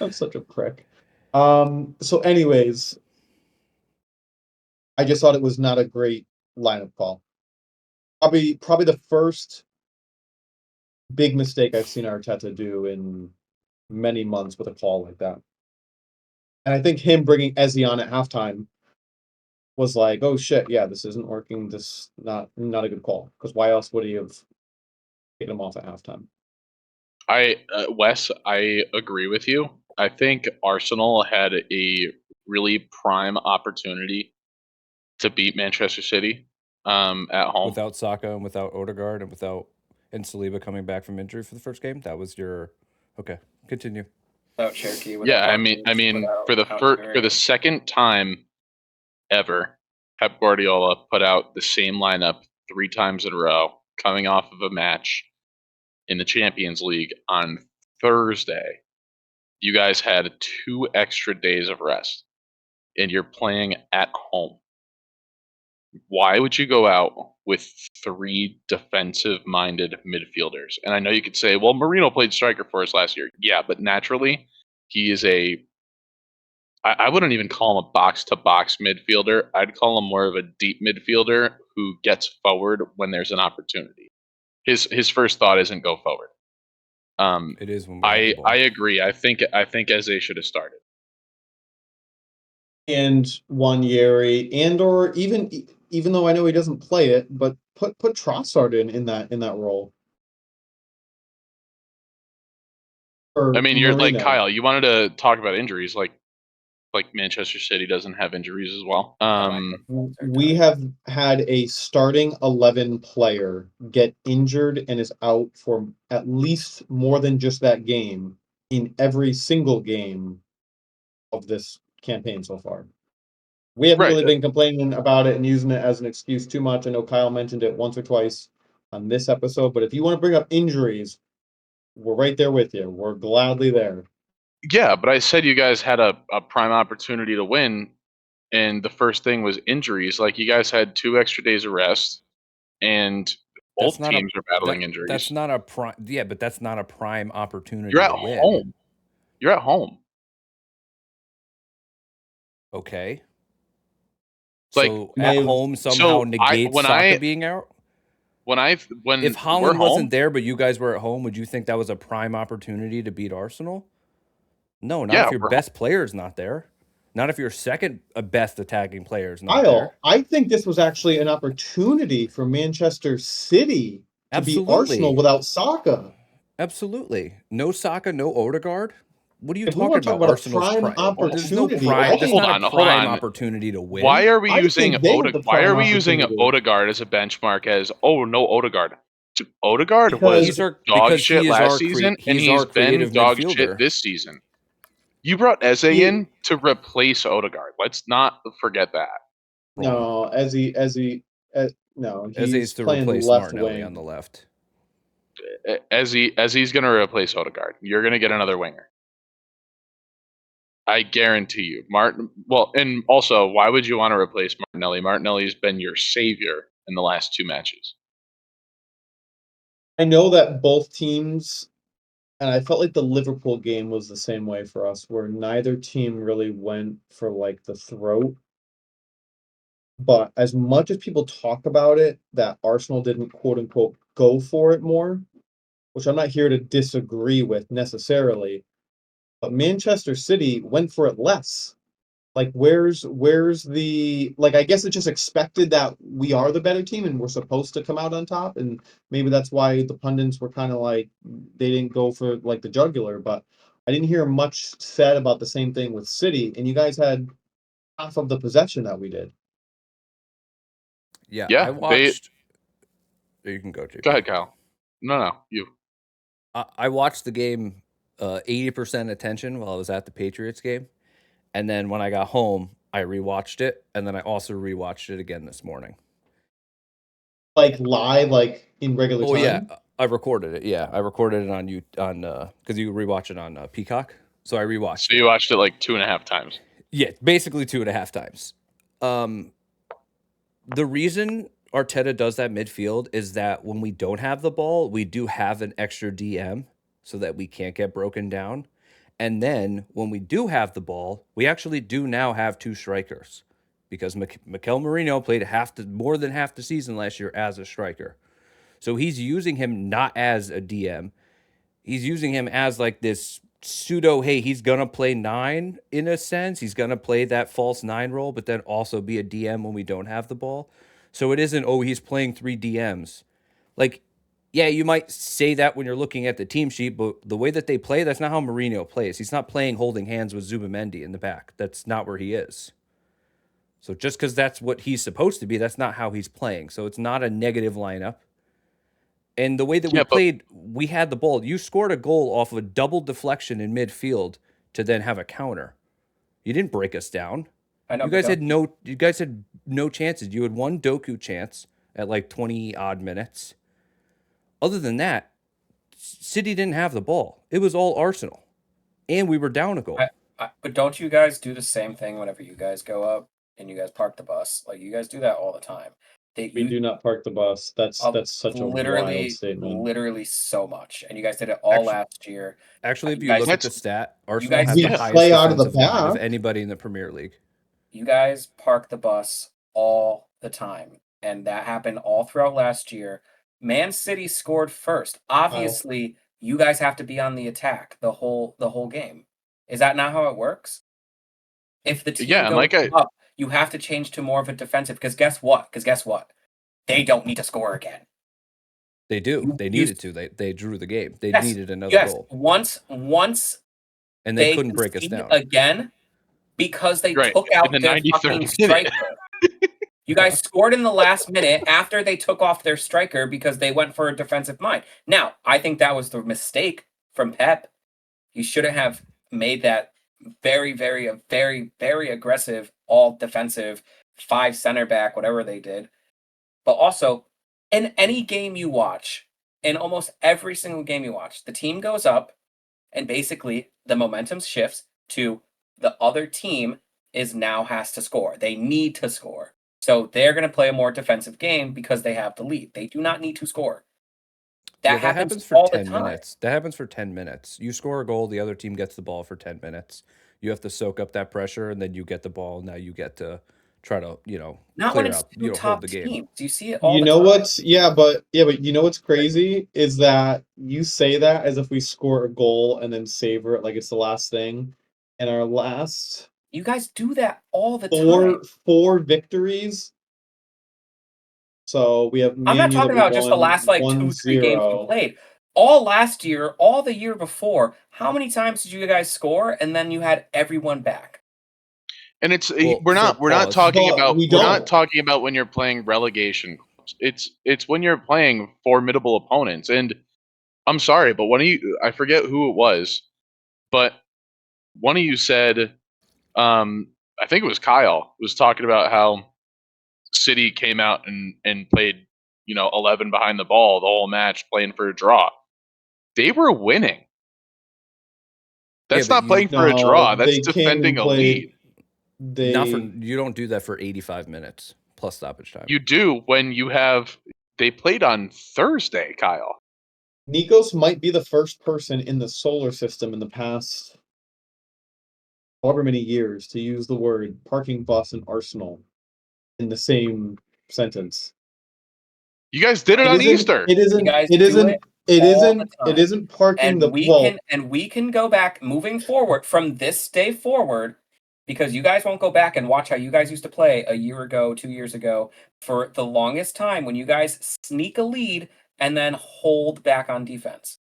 Speaker 3: I'm such a prick. So anyways, I just thought it was not a great lineup call. Probably the first big mistake I've seen Arteta do in many months with a call like that. And I think him bringing Ezzy on at halftime was like, oh shit, yeah, this isn't working. This not a good call. Because why else would he have taken him off at halftime?
Speaker 1: Wes, I agree with you. I think Arsenal had a really prime opportunity to beat Manchester City at home.
Speaker 2: Without Saka and without Odegaard and Saliba coming back from injury for the first game, that was your okay. Continue.
Speaker 4: Without Cherokee.
Speaker 1: Yeah, I mean, for the second time ever, Pep Guardiola put out the same lineup 3 times in a row, coming off of a match in the Champions League on Thursday. You guys had 2 extra days of rest, and you're playing at home. Why would you go out with 3 defensive-minded midfielders? And I know you could say, well, Marino played striker for us last year. Yeah, but naturally, he is I wouldn't even call him a box-to-box midfielder. I'd call him more of a deep midfielder who gets forward when there's an opportunity. His first thought isn't go forward.
Speaker 2: It is when we have the ball.
Speaker 1: I agree. I think Eze should have started.
Speaker 3: And Wanyeri, and or even though I know he doesn't play it, but put Trossard in that role. Or
Speaker 1: I mean, you're like
Speaker 3: Marino.
Speaker 1: Kyle. You wanted to talk about injuries, like Manchester City doesn't have injuries as well.
Speaker 3: We have had a starting 11 player get injured and is out for at least more than just that game in every single game of this campaign so far. We haven't really been complaining about it and using it as an excuse too much. I know Kyle mentioned it once or twice on this episode, but if you want to bring up injuries, we're right there with you. We're gladly there.
Speaker 1: Yeah, but I said you guys had a prime opportunity to win, and the first thing was injuries. Like, you guys had 2 extra days of rest, and both teams are battling injuries.
Speaker 2: That's not a prime. Yeah, but that's not a prime opportunity.
Speaker 1: You're at
Speaker 2: to win.
Speaker 1: home. You're at home.
Speaker 2: Okay.
Speaker 1: Like,
Speaker 2: so at home somehow negates Saka being out.
Speaker 1: When if
Speaker 2: Haaland wasn't there, but you guys were at home, would you think that was a prime opportunity to beat Arsenal? No, not if your best player is not there. Not if your second best attacking player is not there.
Speaker 3: I think this was actually an opportunity for Manchester City to beat Arsenal without Saka.
Speaker 2: Absolutely. No Saka, no Odegaard. What are you
Speaker 3: if
Speaker 2: talking about? Arsenal's prime opportunity. There's no prime. There's not a prime opportunity to win.
Speaker 1: Why are we using Odegaard as a benchmark? No Odegaard. Odegaard was dog shit last season, and he's been dog shit this season. You brought Eze in to replace Odegaard. Let's not forget that.
Speaker 3: No, Ezzy, no,
Speaker 2: he's to replace Martinelli on the left.
Speaker 1: Ezzy's going to replace Odegaard. You're going to get another winger. I guarantee you. And also, why would you want to replace Martinelli? Martinelli's been your savior in the last 2 matches.
Speaker 3: I know that both teams, and I felt like the Liverpool game was the same way for us, where neither team really went for like the throat. But as much as people talk about it, that Arsenal didn't quote unquote go for it more, which I'm not here to disagree with necessarily. But Manchester City went for it less. Like, where's the, like, I guess it's just expected that we are the better team and we're supposed to come out on top, and maybe that's why the pundits were kind of like, they didn't go for like the jugular, but I didn't hear much said about the same thing with City, and you guys had half of the possession that we did.
Speaker 2: Yeah,
Speaker 1: Yeah,
Speaker 2: I watched. You can go, JP.
Speaker 1: Go ahead, Kyle. No, you.
Speaker 2: I watched the game 80% attention while I was at the Patriots game. And then when I got home, I rewatched it. And then I also rewatched it again this morning.
Speaker 3: Like live, like in regular time?
Speaker 2: Yeah. I recorded it. Yeah. I recorded it because you rewatch it on Peacock. So I rewatched
Speaker 1: So you watched it like 2.5 times.
Speaker 2: Yeah, basically 2.5 times. The reason Arteta does that midfield is that when we don't have the ball, we do have an extra DM so that we can't get broken down. And then when we do have the ball, we actually do now have 2 strikers because Mikel Merino played more than half the season last year as a striker. So he's using him not as a DM. He's using him as like this pseudo, hey, he's going to play 9 in a sense. He's going to play that false 9 role, but then also be a DM when we don't have the ball. So it isn't, oh, he's playing 3 DMs. Like, yeah, you might say that when you're looking at the team sheet, but the way that they play, that's not how Mourinho plays. He's not playing holding hands with Zubimendi in the back. That's not where he is. So just because that's what he's supposed to be, that's not how he's playing. So it's not a negative lineup. And the way that we played, we had the ball. You scored a goal off of a double deflection in midfield to then have a counter. You didn't break us down.
Speaker 4: I know.
Speaker 2: You guys had no chances. You had one Doku chance at like 20 odd minutes. Other than that, City didn't have the ball. It was all Arsenal. And we were down a goal.
Speaker 4: But don't you guys do the same thing whenever you guys go up and you guys park the bus? Like, you guys do that all the time.
Speaker 3: We do not park the bus. That's such a wild statement.
Speaker 4: Literally so much. And you guys did it all last year.
Speaker 2: Actually, if you look at the stat, Arsenal has
Speaker 3: we
Speaker 2: the highest
Speaker 3: play out of the
Speaker 2: defensive line of
Speaker 3: back.
Speaker 2: anybody in the Premier League.
Speaker 4: You guys park the bus all the time. And that happened all throughout last year. Man City scored first. Obviously, you guys have to be on the attack the whole game. Is that not how it works? If the team goes up, you have to change to more of a defensive. Because guess what? They don't need to score again.
Speaker 2: They do. They needed to. They drew the game. They needed another goal.
Speaker 4: Once
Speaker 2: and they couldn't break us down
Speaker 4: again because they took out their fucking striker. You guys scored in the last minute after they took off their striker because they went for a defensive mind. Now, I think that was the mistake from Pep. He shouldn't have made that very, very, very, very aggressive, all defensive, 5 center back, whatever they did. But also, in any game you watch, in almost every single game you watch, the team goes up and basically the momentum shifts to the other team now has to score. They need to score. So they're going to play a more defensive game because they have the lead. They do not need to score. That happens for 10
Speaker 2: minutes. That happens for 10 minutes. You score a goal, the other team gets the ball for 10 minutes. You have to soak up that pressure, and then you get the ball. Now you get to try to,
Speaker 4: not
Speaker 2: clear
Speaker 4: when it's
Speaker 2: out,
Speaker 4: hold the game. Teams. Do you see it all
Speaker 3: the time? But you know what's crazy is that you say that as if we score a goal and then savor it like it's the last thing. And our last...
Speaker 4: You guys do that all the time.
Speaker 3: 4 victories. So we have.
Speaker 4: I'm not talking about just the last 2-3 games you played. All last year, all the year before. How many times did you guys score? And then you had everyone back.
Speaker 1: And we're not talking about when you're playing relegation. It's when you're playing formidable opponents. And I'm sorry, but I forget who it was, but one of you said. I think it was Kyle was talking about how City came out and played, 11 behind the ball the whole match, playing for a draw. They were winning. That's not playing for a draw. That's defending a lead.
Speaker 2: You don't do that for 85 minutes plus stoppage time.
Speaker 1: You do when they played on Thursday, Kyle.
Speaker 3: Nikos might be the first person in the solar system in the past however many years to use the word parking bus and Arsenal in the same sentence.
Speaker 1: You guys did it on Easter.
Speaker 3: It It
Speaker 4: all the
Speaker 3: isn't.
Speaker 4: time.
Speaker 3: It isn't parking
Speaker 4: And we can go back moving forward from this day forward, because you guys won't go back and watch how you guys used to play a year ago, 2 years ago, for the longest time when you guys sneak a lead and then hold back on defense.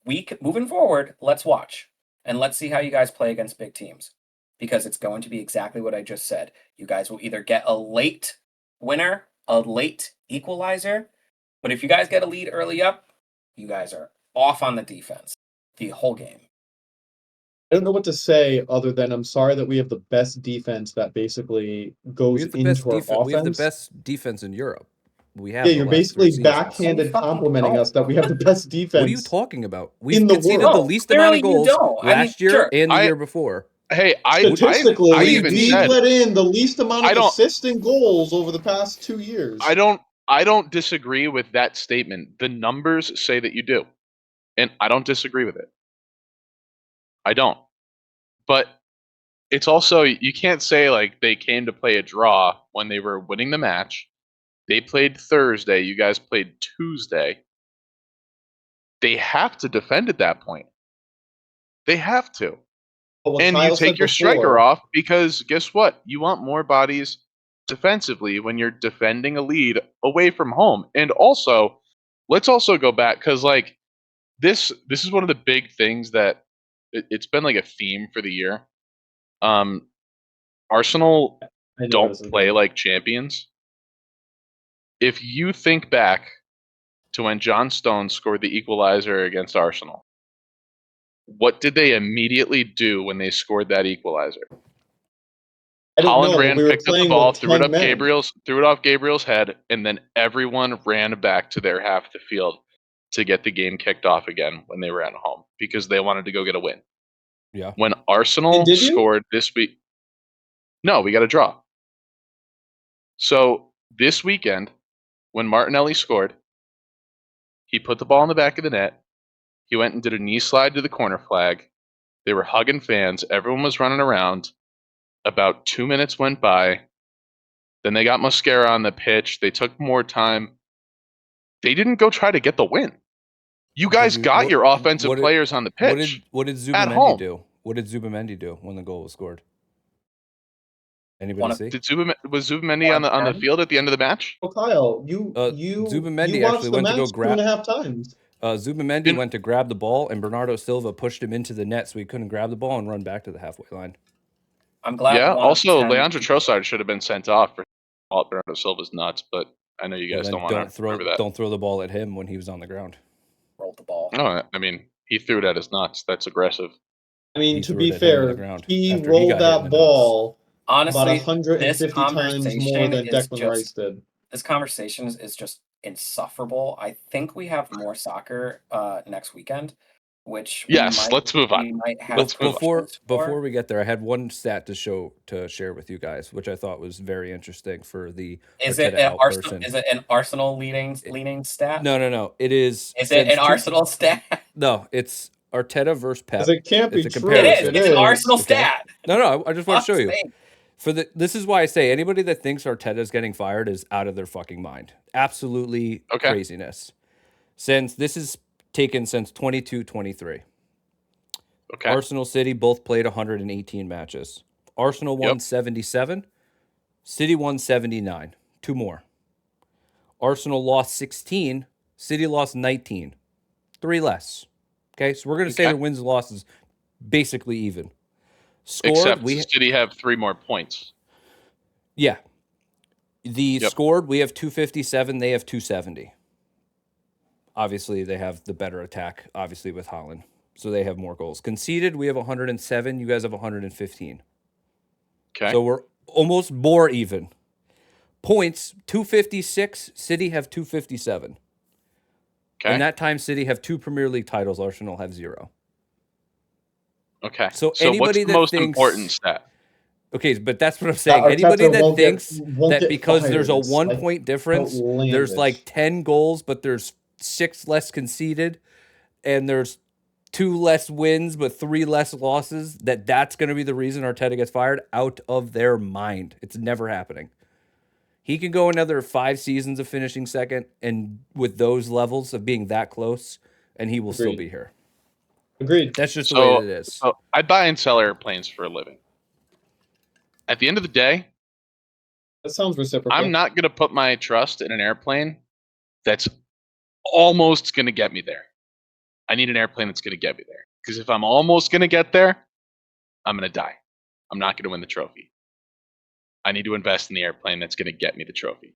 Speaker 4: Moving forward, let's watch and let's see how you guys play against big teams, because it's going to be exactly what I just said. You guys will either get a late winner, a late equalizer, but if you guys get a lead early up, you guys are off on the defense the whole game.
Speaker 3: I don't know what to say other than I'm sorry that we have the best defense that basically
Speaker 2: We
Speaker 3: goes
Speaker 2: have the best
Speaker 3: into our
Speaker 2: defense. We have the
Speaker 3: offense.
Speaker 2: best defense in Europe. We have
Speaker 3: Yeah,
Speaker 2: the
Speaker 3: you're
Speaker 2: last 3
Speaker 3: basically
Speaker 2: seasons.
Speaker 3: backhanded
Speaker 4: You fucking
Speaker 3: complimenting
Speaker 4: don't.
Speaker 3: us that we have the best defense.
Speaker 2: What are you talking about? We've
Speaker 3: in the
Speaker 2: conceded
Speaker 3: world.
Speaker 2: the
Speaker 4: No,
Speaker 2: least amount of
Speaker 4: clearly you
Speaker 2: goals
Speaker 4: don't.
Speaker 2: last year
Speaker 4: sure.
Speaker 2: and the
Speaker 1: I-
Speaker 2: year before.
Speaker 1: Hey,
Speaker 3: Statistically,
Speaker 1: I even
Speaker 3: we've
Speaker 1: said
Speaker 3: let in the least amount
Speaker 1: I
Speaker 3: of
Speaker 1: don't-
Speaker 3: assists and goals over the past 2 years.
Speaker 1: I don't disagree with that statement. The numbers say that you do, and I don't disagree with it. I don't. But it's also, you can't say like they came to play a draw when they were winning the match. They played Thursday. You guys played Tuesday. They have to defend at that point. They have to.
Speaker 3: But what
Speaker 1: And
Speaker 3: Kyle
Speaker 1: you take
Speaker 3: said
Speaker 1: your striker
Speaker 3: before-
Speaker 1: off because guess what? You want more bodies defensively when you're defending a lead away from home. And also, let's also go back because like this is one of the big things that it's been like a theme for the year. Arsenal
Speaker 3: I know
Speaker 1: don't
Speaker 3: this is
Speaker 1: play
Speaker 3: good.
Speaker 1: like champions. If you think back to when John Stones scored the equalizer against Arsenal, what did they immediately do when they scored that equalizer?
Speaker 3: I don't
Speaker 1: Holland
Speaker 3: know,
Speaker 1: ran,
Speaker 3: we were
Speaker 1: picked up the
Speaker 3: playing
Speaker 1: ball,
Speaker 3: with
Speaker 1: threw it
Speaker 3: 10
Speaker 1: up
Speaker 3: men.
Speaker 1: threw it off Gabriel's head, and then everyone ran back to their half of the field to get the game kicked off again when they were at home because they wanted to go get a win.
Speaker 2: Yeah.
Speaker 1: When Arsenal
Speaker 3: Did you?
Speaker 1: scored this week, no, we got a draw. So this weekend, when Martinelli scored, he put the ball in the back of the net. He went and did a knee slide to the corner flag. They were hugging fans. Everyone was running around. About 2 minutes went by. Then they got Mosquera on the pitch. They took more time. They didn't go try to get the win. You guys got your offensive players on the pitch.
Speaker 2: What did
Speaker 1: at
Speaker 2: Zubamendi
Speaker 1: home.
Speaker 2: do? What did Zubamendi do when the goal was scored? Anybody
Speaker 4: Wanna-
Speaker 2: see?
Speaker 1: Was Zubamendi on the field at the end of the match?
Speaker 3: Oh, Kyle, you
Speaker 2: Zubamendi
Speaker 3: watched
Speaker 2: actually
Speaker 3: the
Speaker 2: went to
Speaker 3: match
Speaker 2: go
Speaker 3: 2.5 times.
Speaker 2: Zubamendi
Speaker 1: Didn't-
Speaker 2: went to grab the ball, and Bernardo Silva pushed him into the net, so he couldn't grab the ball and run back to the halfway line.
Speaker 4: I'm glad.
Speaker 1: Yeah.
Speaker 4: one of
Speaker 1: Also,
Speaker 4: 10
Speaker 1: Leandro
Speaker 4: people-
Speaker 1: Trossard should have been sent off for Bernardo Silva's nuts, but I know you
Speaker 2: Well,
Speaker 1: guys
Speaker 2: then
Speaker 1: don't want to remember that.
Speaker 2: don't throw the ball at him when he was on the ground.
Speaker 4: rolled the ball.
Speaker 1: No, I mean he threw it at his nuts. That's aggressive.
Speaker 3: I mean,
Speaker 2: He
Speaker 3: to
Speaker 2: threw
Speaker 3: be
Speaker 2: it at him on the
Speaker 3: fair,
Speaker 2: ground
Speaker 3: he
Speaker 2: after he
Speaker 3: rolled
Speaker 2: got hit in
Speaker 3: that
Speaker 2: the
Speaker 3: ball
Speaker 4: Honestly,
Speaker 3: about
Speaker 4: this
Speaker 3: 150 times more
Speaker 4: conversation
Speaker 3: than
Speaker 4: is
Speaker 3: Declan Rice did.
Speaker 4: this conversation is just insufferable. I think we have more soccer next weekend, which
Speaker 1: Yes, let's move on.
Speaker 4: We might have
Speaker 1: Let's move on.
Speaker 4: questions for.
Speaker 2: Before we get there, I had one stat to share with you guys, which I thought was very interesting for the
Speaker 4: Is
Speaker 2: Arteta
Speaker 4: it an
Speaker 2: out
Speaker 4: Arsenal?
Speaker 2: person.
Speaker 4: Is it an Arsenal leaning stat?
Speaker 2: No. It is.
Speaker 4: Is it an Arsenal stat?
Speaker 2: No, it's Arteta versus Pep.
Speaker 3: Because it can't be
Speaker 2: It's a
Speaker 3: true.
Speaker 2: comparison.
Speaker 4: It's an Arsenal
Speaker 2: okay.
Speaker 4: stat.
Speaker 2: No, I just want to show you.
Speaker 4: Fuck's sake.
Speaker 2: This is why I say anybody that thinks Arteta's getting fired is out of their fucking mind. Absolutely
Speaker 1: Okay.
Speaker 2: craziness. Since this is taken since 22-23.
Speaker 1: Okay.
Speaker 2: Arsenal City both played 118 matches. Arsenal won 77. City won 79. 2 more. Arsenal lost 16. City lost 19. 3 less. Okay, so we're going to say
Speaker 1: Okay.
Speaker 2: their wins and losses basically even. Scored,
Speaker 1: Except City have 3 more points.
Speaker 2: yeah. The
Speaker 1: Yep.
Speaker 2: scored, we have 257, they have 270. Obviously, they have the better attack, obviously, with Holland. So they have more goals. Conceded, we have 107, you guys have 115.
Speaker 1: Okay.
Speaker 2: So we're almost more even. Points, 256, City have 257.
Speaker 1: okay.
Speaker 2: And that time, City have 2 Premier League titles, Arsenal have 0.
Speaker 1: Okay.
Speaker 2: So
Speaker 1: what's
Speaker 2: anybody
Speaker 1: the
Speaker 2: that
Speaker 1: most
Speaker 2: thinks-
Speaker 1: important stat?
Speaker 2: Okay, but that's what I'm saying.
Speaker 3: Arteta
Speaker 2: Anybody that
Speaker 3: won't
Speaker 2: thinks
Speaker 3: won't
Speaker 2: that
Speaker 3: get
Speaker 2: because
Speaker 3: fired,
Speaker 2: there's a
Speaker 3: it's,
Speaker 2: 1
Speaker 3: like,
Speaker 2: point difference, there's
Speaker 3: outlandish.
Speaker 2: like 10 goals, but there's 6 less conceded, and there's 2 less wins, but 3 less losses, that's going to be the reason Arteta gets fired, out of their mind. It's never happening. He can go another 5 seasons of finishing second, and with those levels of being that close, and he will still
Speaker 3: Agreed.
Speaker 2: be here.
Speaker 3: Agreed.
Speaker 2: That's just the way it is.
Speaker 1: So I buy and sell airplanes for a living. At the end of the day,
Speaker 3: That sounds reciprocal.
Speaker 1: I'm not going to put my trust in an airplane that's almost going to get me there. I need an airplane that's going to get me there. Because if I'm almost going to get there, I'm going to die. I'm not going to win the trophy. I need to invest in the airplane that's going to get me the trophy.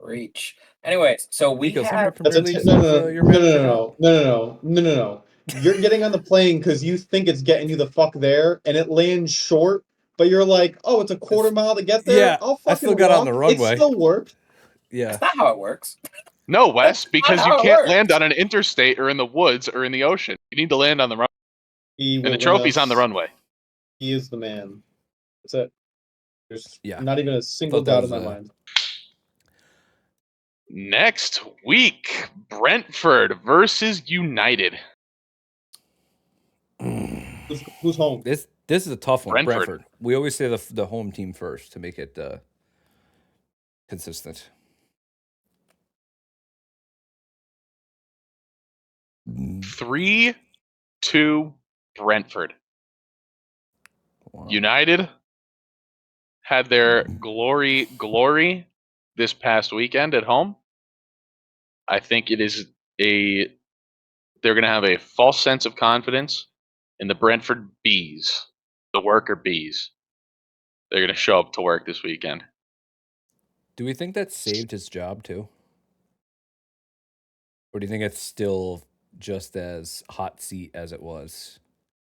Speaker 4: Reach. Anyways, so we
Speaker 2: Nikos, how
Speaker 4: have.
Speaker 2: many Premier Leagues does your manager got?
Speaker 3: No. You're getting on the plane because you think it's getting you the fuck there, and it lands short. But you're like, oh, it's a quarter mile to get there.
Speaker 2: Yeah,
Speaker 3: I'll
Speaker 2: I
Speaker 3: fucking
Speaker 2: still got on
Speaker 3: walk.
Speaker 2: the runway.
Speaker 3: It still worked.
Speaker 2: Yeah.
Speaker 4: That's not how it works.
Speaker 1: No, Wes, because you
Speaker 4: how it
Speaker 1: can't
Speaker 4: works.
Speaker 1: land on an interstate or in the woods or in the ocean. You need to land on the runway.
Speaker 3: He
Speaker 1: And
Speaker 3: will
Speaker 1: the
Speaker 3: win
Speaker 1: trophy's on the
Speaker 3: us.
Speaker 1: runway.
Speaker 3: He is the man. That's it. There's
Speaker 2: Yeah.
Speaker 3: not even a single
Speaker 2: Thought that
Speaker 3: doubt in
Speaker 2: was
Speaker 3: my mind.
Speaker 1: Next week, Brentford versus United.
Speaker 3: Who's home?
Speaker 2: This is a tough one.
Speaker 1: Brentford.
Speaker 2: Brentford. We always say the home team first to make it consistent. Mm,
Speaker 1: 3-2 Brentford.
Speaker 2: wow.
Speaker 1: United had their glory this past weekend at home. I think it is they're going to have a false sense of confidence in the Brentford Bees, the worker bees. They're going to show up to work this weekend.
Speaker 2: Do we think that saved his job too? Or do you think it's still just as hot seat as it was?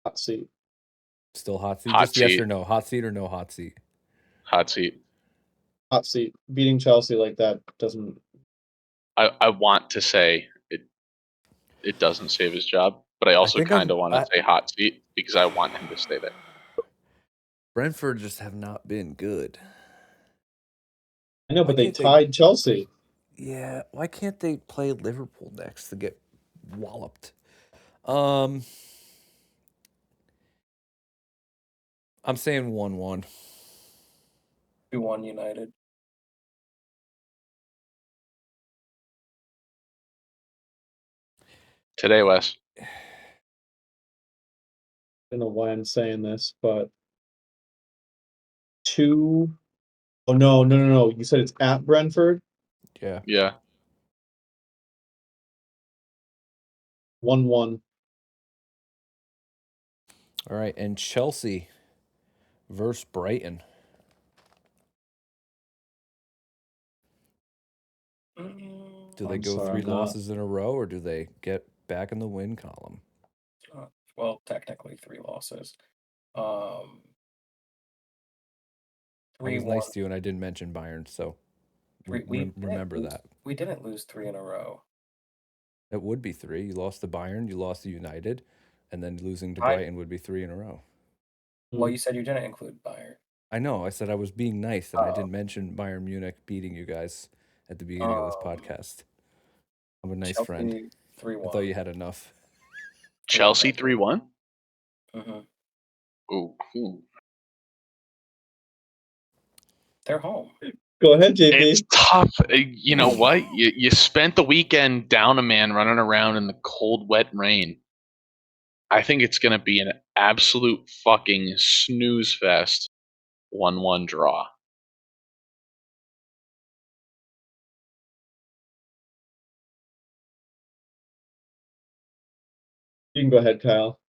Speaker 3: Hot seat.
Speaker 2: Still hot seat?
Speaker 1: Hot
Speaker 2: Just yes
Speaker 1: seat.
Speaker 2: or no? Hot seat or no hot seat?
Speaker 1: Hot seat.
Speaker 3: Hot seat. Beating Chelsea like that doesn't.
Speaker 1: I want to say it doesn't save his job, but I also
Speaker 2: think
Speaker 1: kind of want to
Speaker 2: I-
Speaker 1: say hot seat because I want him to stay there.
Speaker 2: Brentford just have not been good.
Speaker 3: I know,
Speaker 2: Why
Speaker 3: but they
Speaker 2: can't they-
Speaker 3: tied Chelsea.
Speaker 2: Yeah, why can't they play Liverpool next to get walloped? I'm saying 1-1.
Speaker 4: 2-1 United.
Speaker 1: Today, Wes.
Speaker 3: I don't know why I'm saying this, but 2. Oh no! You said it's at Brentford.
Speaker 2: Yeah.
Speaker 1: Yeah.
Speaker 3: 1-1.
Speaker 2: All right, and Chelsea versus Brighton. Do they
Speaker 3: I'm
Speaker 2: go
Speaker 3: sorry,
Speaker 2: 3
Speaker 3: I'm not.
Speaker 2: losses in a row, or do they get back in the win column?
Speaker 4: Well, technically 3 losses.
Speaker 2: I
Speaker 4: 3-1.
Speaker 2: was nice to you, and I didn't mention Bayern, so remember
Speaker 4: didn't-
Speaker 2: that.
Speaker 4: We didn't lose 3 in a row.
Speaker 2: It would be 3. You lost to Bayern, you lost to United, and then losing to
Speaker 4: I-
Speaker 2: Brighton would be 3 in a row.
Speaker 4: Well, you said you didn't include Bayern.
Speaker 2: I know. I said I was being nice, and I
Speaker 4: Oh.
Speaker 2: didn't mention Bayern Munich beating you guys at the beginning of this podcast. I'm a nice friend.
Speaker 4: Chelsea 3-1.
Speaker 2: I thought you had enough.
Speaker 1: Chelsea 3-1?
Speaker 4: Mm-hmm.
Speaker 1: Ooh.
Speaker 4: They're home.
Speaker 3: Go ahead, JP.
Speaker 1: It's tough. You know what? You spent the weekend down a man running around in the cold, wet rain. I think it's going to be an absolute fucking snooze fest 1-1 draw.
Speaker 3: You can go ahead, Kyle.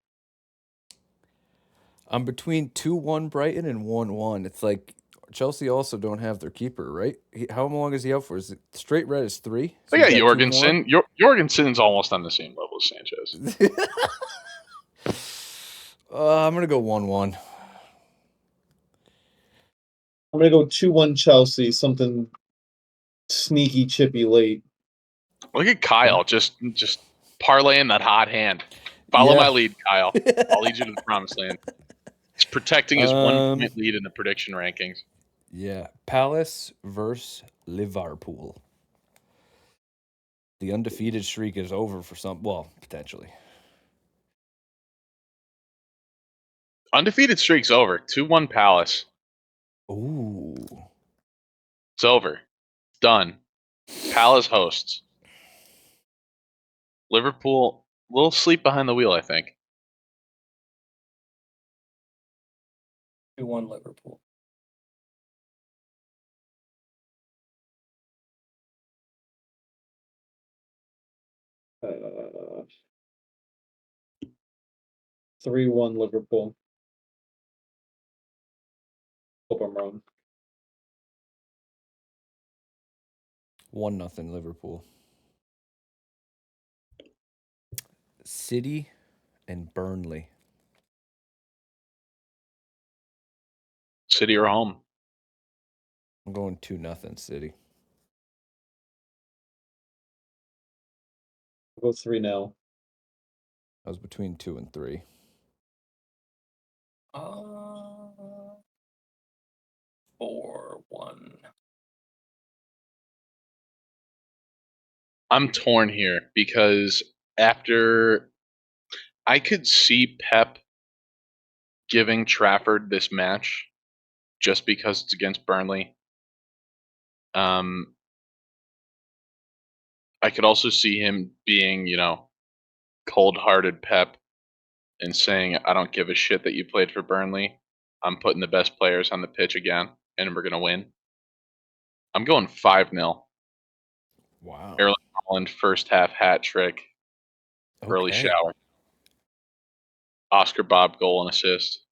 Speaker 2: I'm between 2-1 Brighton and 1-1. It's like Chelsea also don't have their keeper, right? How long is he out for? Is it straight red is 3?
Speaker 1: So
Speaker 2: he's
Speaker 1: yeah,
Speaker 2: got 2 more?
Speaker 1: Jorgensen. Jorgensen's almost on the same level as Sanchez.
Speaker 2: I'm gonna go 1-1.
Speaker 3: I'm gonna go 2-1 Chelsea. Something sneaky, chippy late.
Speaker 1: Look at Kyle just parlaying that hot hand. Follow
Speaker 2: Yeah.
Speaker 1: my lead, Kyle. I'll lead you to the promised land. He's protecting his 1-point lead in the prediction rankings.
Speaker 2: Yeah, Palace versus Liverpool. The undefeated streak is over for some. Well, potentially.
Speaker 1: Undefeated streak's over. 2-1 Palace.
Speaker 2: Ooh.
Speaker 1: It's over. Done. Palace hosts. Liverpool, a little sleep behind the wheel, I think.
Speaker 4: 2-1 Liverpool.
Speaker 3: Uh, 3-1 Liverpool. Hope I'm wrong.
Speaker 2: 1-0 Liverpool. City and Burnley.
Speaker 1: City or home?
Speaker 2: I'm going 2-0 City.
Speaker 3: I'll go 3-0.
Speaker 2: I was between 2 and 3.
Speaker 4: 4-1.
Speaker 1: I'm torn here because after I could see Pep giving Trafford this match just because it's against Burnley. I could also see him being, cold-hearted Pep and saying, I don't give a shit that you played for Burnley. I'm putting the best players on the pitch again, and we're going to win. I'm going 5-0.
Speaker 2: Wow.
Speaker 1: Erling Haaland, first half hat trick, early
Speaker 2: Okay.
Speaker 1: shower. Oscar Bob goal and assist.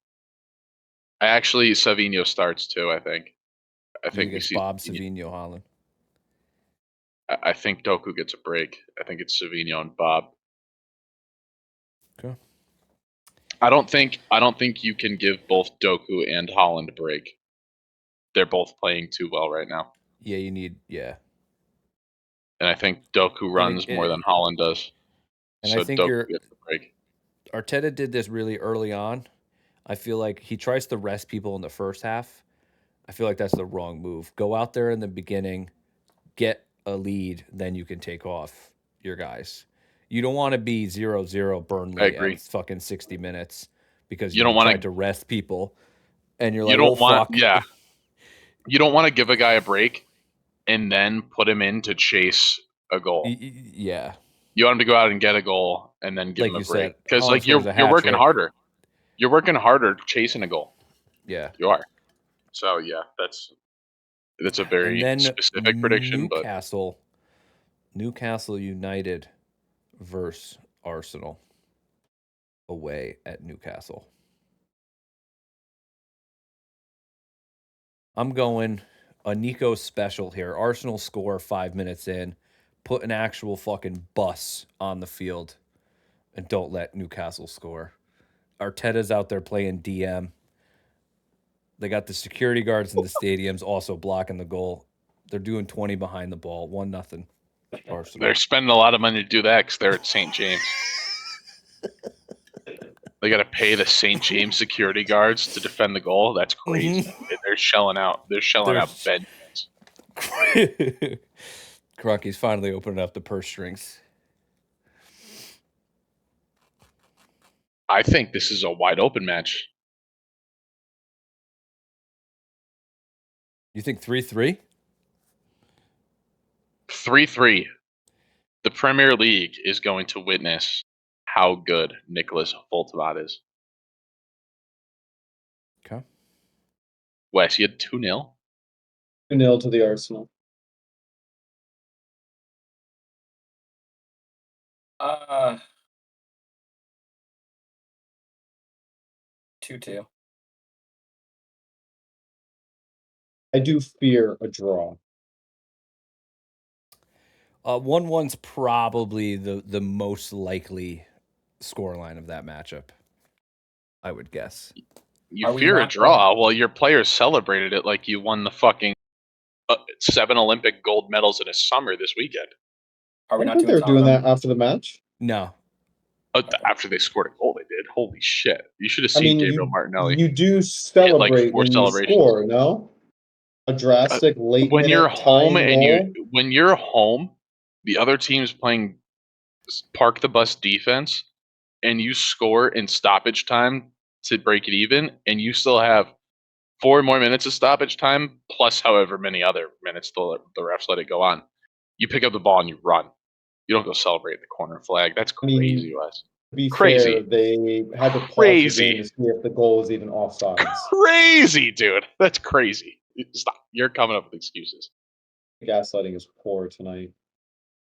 Speaker 1: Savinho starts too, I think. I
Speaker 2: You
Speaker 1: think
Speaker 2: think
Speaker 1: we
Speaker 2: it's
Speaker 1: see
Speaker 2: Bob, Savinho, Haaland?
Speaker 1: I think Doku gets a break. I think it's Savinho and Bob.
Speaker 2: Okay.
Speaker 1: I don't think you can give both Doku and Holland a break. They're both playing too well right now.
Speaker 2: Yeah, you need, yeah.
Speaker 1: And I think Doku runs more than Holland does.
Speaker 2: And
Speaker 1: so
Speaker 2: I think
Speaker 1: Doku gets a break.
Speaker 2: Arteta did this really early on. I feel like he tries to rest people in the first half. I feel like that's the wrong move. Go out there in the beginning, get a lead, then you can take off your guys. You don't want to be 0-0
Speaker 1: I
Speaker 2: Burnley
Speaker 1: agree.
Speaker 2: at fucking 60 minutes because
Speaker 1: You
Speaker 2: you
Speaker 1: don't wanna-
Speaker 2: tried to rest people and you're
Speaker 1: You
Speaker 2: like,
Speaker 1: don't
Speaker 2: oh,
Speaker 1: want
Speaker 2: fuck.
Speaker 1: yeah. You don't want to give a guy a break and then put him in to chase a goal.
Speaker 2: Yeah.
Speaker 1: You want him to go out and get a goal and then give
Speaker 2: Like
Speaker 1: him a
Speaker 2: you
Speaker 1: break.
Speaker 2: said,
Speaker 1: Because
Speaker 2: Haaland scores a
Speaker 1: you're
Speaker 2: hat
Speaker 1: working
Speaker 2: trick.
Speaker 1: harder. You're working harder chasing a goal.
Speaker 2: Yeah.
Speaker 1: You are. So yeah, that's a very
Speaker 2: And then
Speaker 1: specific prediction, but
Speaker 2: Newcastle United versus Arsenal away at Newcastle. I'm going a Nico special here. Arsenal score 5 minutes in, put an actual fucking bus on the field, and don't let Newcastle score. Arteta's out there playing DM. They got the security guards in the stadiums also blocking the goal. They're doing 20 behind the ball. 1-0 Arsenal.
Speaker 1: they're spending a lot of money to do that because they're at St. James. They got to pay the St. James security guards to defend the goal. That's crazy. They're shelling out. They're shelling out Benjamins.
Speaker 2: Crocky's finally opening up the purse strings.
Speaker 1: I think this is a wide open match.
Speaker 2: You think 3-3?
Speaker 1: 3-3. The Premier League is going to witness how good Nicholas Voltovat is.
Speaker 2: Okay.
Speaker 1: Wes, you had 2-0?
Speaker 3: 2-0 to the Arsenal.
Speaker 4: Uh, 2-2.
Speaker 3: I do fear a draw.
Speaker 2: 1-1's probably the most likely scoreline of that matchup, I would guess.
Speaker 1: You
Speaker 4: Are we
Speaker 1: fear a
Speaker 4: not
Speaker 1: draw? Well, your players celebrated it like you won the fucking 7 Olympic gold medals in a summer this weekend.
Speaker 4: Are we
Speaker 3: I
Speaker 4: not
Speaker 3: think
Speaker 4: doing
Speaker 3: they're doing that
Speaker 4: Tottenham?
Speaker 3: after the match.
Speaker 2: No.
Speaker 1: After they scored a goal, they did. Holy shit! You should have
Speaker 3: I
Speaker 1: seen
Speaker 3: mean,
Speaker 1: Gabriel Martinelli.
Speaker 3: you do
Speaker 1: like,
Speaker 3: celebrate
Speaker 1: 4
Speaker 3: when you
Speaker 1: celebrations.
Speaker 3: score, no? A drastic late
Speaker 1: When you're
Speaker 3: minute
Speaker 1: home
Speaker 3: tying
Speaker 1: and
Speaker 3: goal.
Speaker 1: when you're home, the other team's playing park the bus defense, and you score in stoppage time to break it even, and you still have 4 more minutes of stoppage time plus however many other minutes the refs let it go on. You pick up the ball and you run. You don't go celebrate the corner flag. That's
Speaker 3: I mean,
Speaker 1: crazy, Wes.
Speaker 3: to be
Speaker 1: Crazy.
Speaker 3: fair, they had to pause the
Speaker 1: Crazy.
Speaker 3: game to see if the goal was even offsides.
Speaker 1: Crazy, dude. That's crazy. Stop. You're coming up with excuses.
Speaker 3: Gaslighting is poor tonight.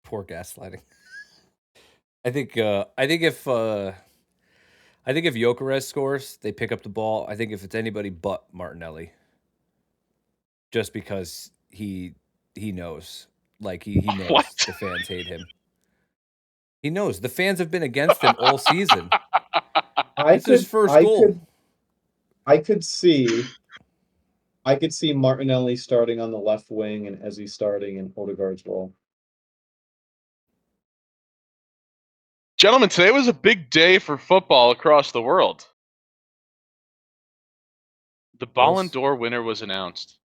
Speaker 2: Poor gaslighting. I think if Gyökeres scores, they pick up the ball. I think if it's anybody but Martinelli, just because he knows, like he knows
Speaker 1: What?
Speaker 2: the fans hate him. He knows the fans have been against him all season. It's his first goal.
Speaker 3: I could see Martinelli starting on the left wing and Ezzy starting in Odegaard's role.
Speaker 1: Gentlemen, today was a big day for football across the world. The Ballon d'Or winner was announced.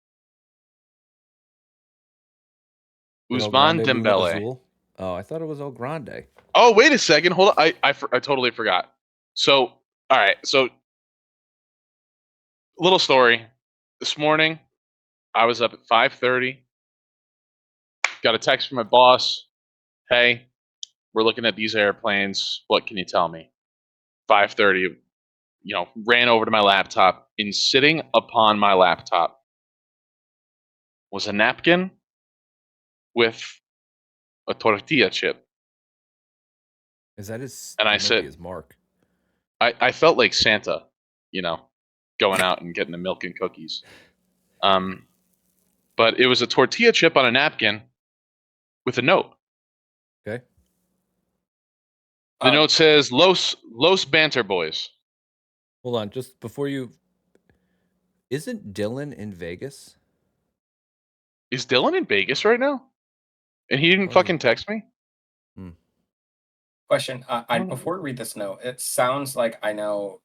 Speaker 1: Ousmane Dembele.
Speaker 2: Oh, I thought it was El Grande.
Speaker 1: Oh, wait a second. Hold on. I totally forgot. So, all right. So, little story. This morning, I was up at 5:30. Got a text from my boss. Hey, we're looking at these airplanes. What can you tell me? 5:30. Ran over to my laptop. And sitting upon my laptop was a napkin with a tortilla chip.
Speaker 2: Is that his?
Speaker 1: And I said,
Speaker 2: his mark.
Speaker 1: I felt like Santa, going out and getting the milk and cookies. But it was a tortilla chip on a napkin with a note.
Speaker 2: Okay.
Speaker 1: The note says, Los Banter Boyz.
Speaker 2: Hold on, just before you... Isn't Dylan in Vegas?
Speaker 1: Is Dylan in Vegas right now? And he didn't fucking text me?
Speaker 4: Question. Before we read this note, it sounds like I know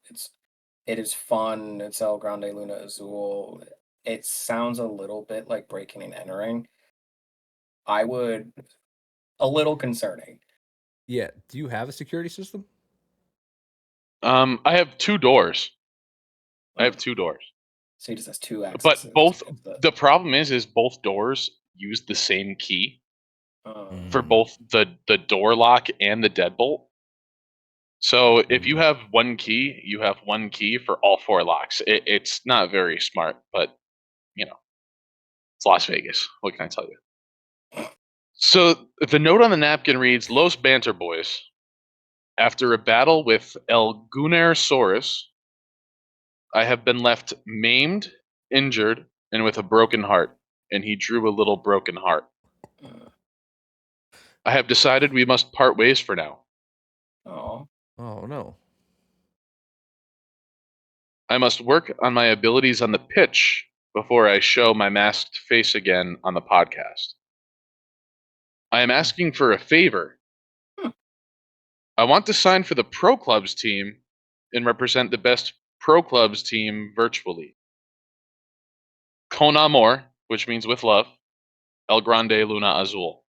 Speaker 4: it is fun. It's El Grande Luna Azul. It sounds a little bit like breaking and entering. A little concerning.
Speaker 2: Yeah. Do you have a security system?
Speaker 1: I have 2 doors. I have 2 doors.
Speaker 4: So he just has 2 accesses.
Speaker 1: But both, the problem is both doors use the same key for both the door lock and the deadbolt. So if you have one key, you have one key for all 4 locks. It's not very smart, but it's Las Vegas. What can I tell you? So the note on the napkin reads, Los Banter Boyz. After a battle with El Gunnersaurus, I have been left maimed, injured, and with a broken heart. And he drew a little broken heart. I have decided we must part ways for now.
Speaker 4: Oh
Speaker 2: no.
Speaker 1: I must work on my abilities on the pitch before I show my masked face again on the podcast. I am asking for a favor. I want to sign for the Pro Clubs team and represent the best Pro Clubs team virtually. Con amor, which means with love, El Grande Luna Azul.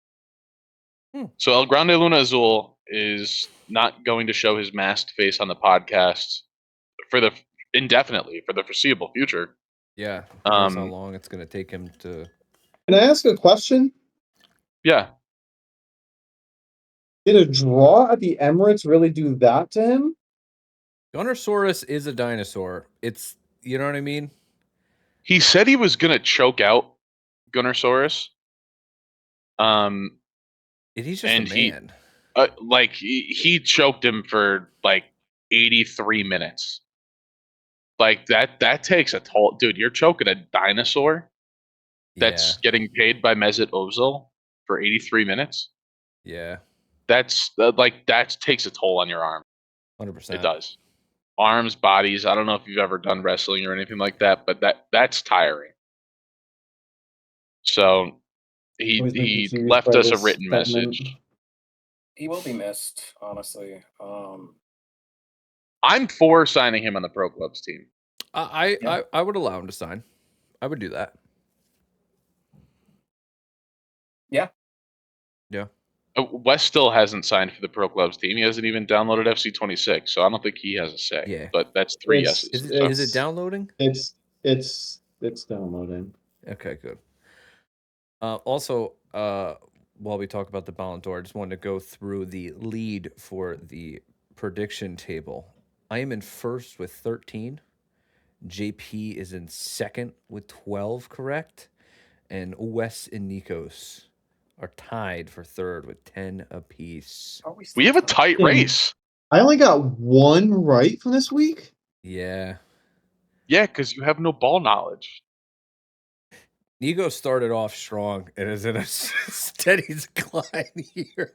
Speaker 1: So El Grande Luna Azul is not going to show his masked face on the podcast indefinitely for the foreseeable future.
Speaker 2: Yeah. Who knows how long it's going to take him to...
Speaker 3: Can I ask a question?
Speaker 1: Yeah.
Speaker 3: Did a draw at the Emirates really do that to him?
Speaker 2: Gunnersaurus is a dinosaur. It's, you know what I mean?
Speaker 1: He said he was going to choke out Gunnersaurus.
Speaker 2: He's just a man.
Speaker 1: He choked him for 83 minutes. That takes a toll. Dude, you're choking a dinosaur that's getting paid by Mesut Ozil for 83 minutes.
Speaker 2: Yeah.
Speaker 1: That takes a toll on your arm.
Speaker 2: 100%.
Speaker 1: It does. Arms, bodies. I don't know if you've ever done wrestling or anything like that, but that's tiring. So he left us a written message.
Speaker 4: He will be missed, honestly.
Speaker 1: I'm for signing him on the Pro Clubs team.
Speaker 2: I would allow him to sign. I would do that.
Speaker 4: Yeah.
Speaker 2: Yeah.
Speaker 1: Wes still hasn't signed for the Pro Clubs team. He hasn't even downloaded FC26, so I don't think he has a say.
Speaker 2: Yeah.
Speaker 1: But that's 3 yeses.
Speaker 2: Is it downloading?
Speaker 3: It's downloading.
Speaker 2: Okay, good. Also, while we talk about the Ballon d'Or, I just wanted to go through the lead for the prediction table. I am in first with 13. JP is in second with 12 correct. And Wes and Nikos are tied for third with 10 apiece.
Speaker 4: Are we
Speaker 1: We
Speaker 4: still
Speaker 1: have a
Speaker 4: tied?
Speaker 1: tight race.
Speaker 3: I only got one right from this week.
Speaker 2: Yeah.
Speaker 1: Yeah, because you have no ball knowledge.
Speaker 2: Nikos started off strong and is in a steady decline here.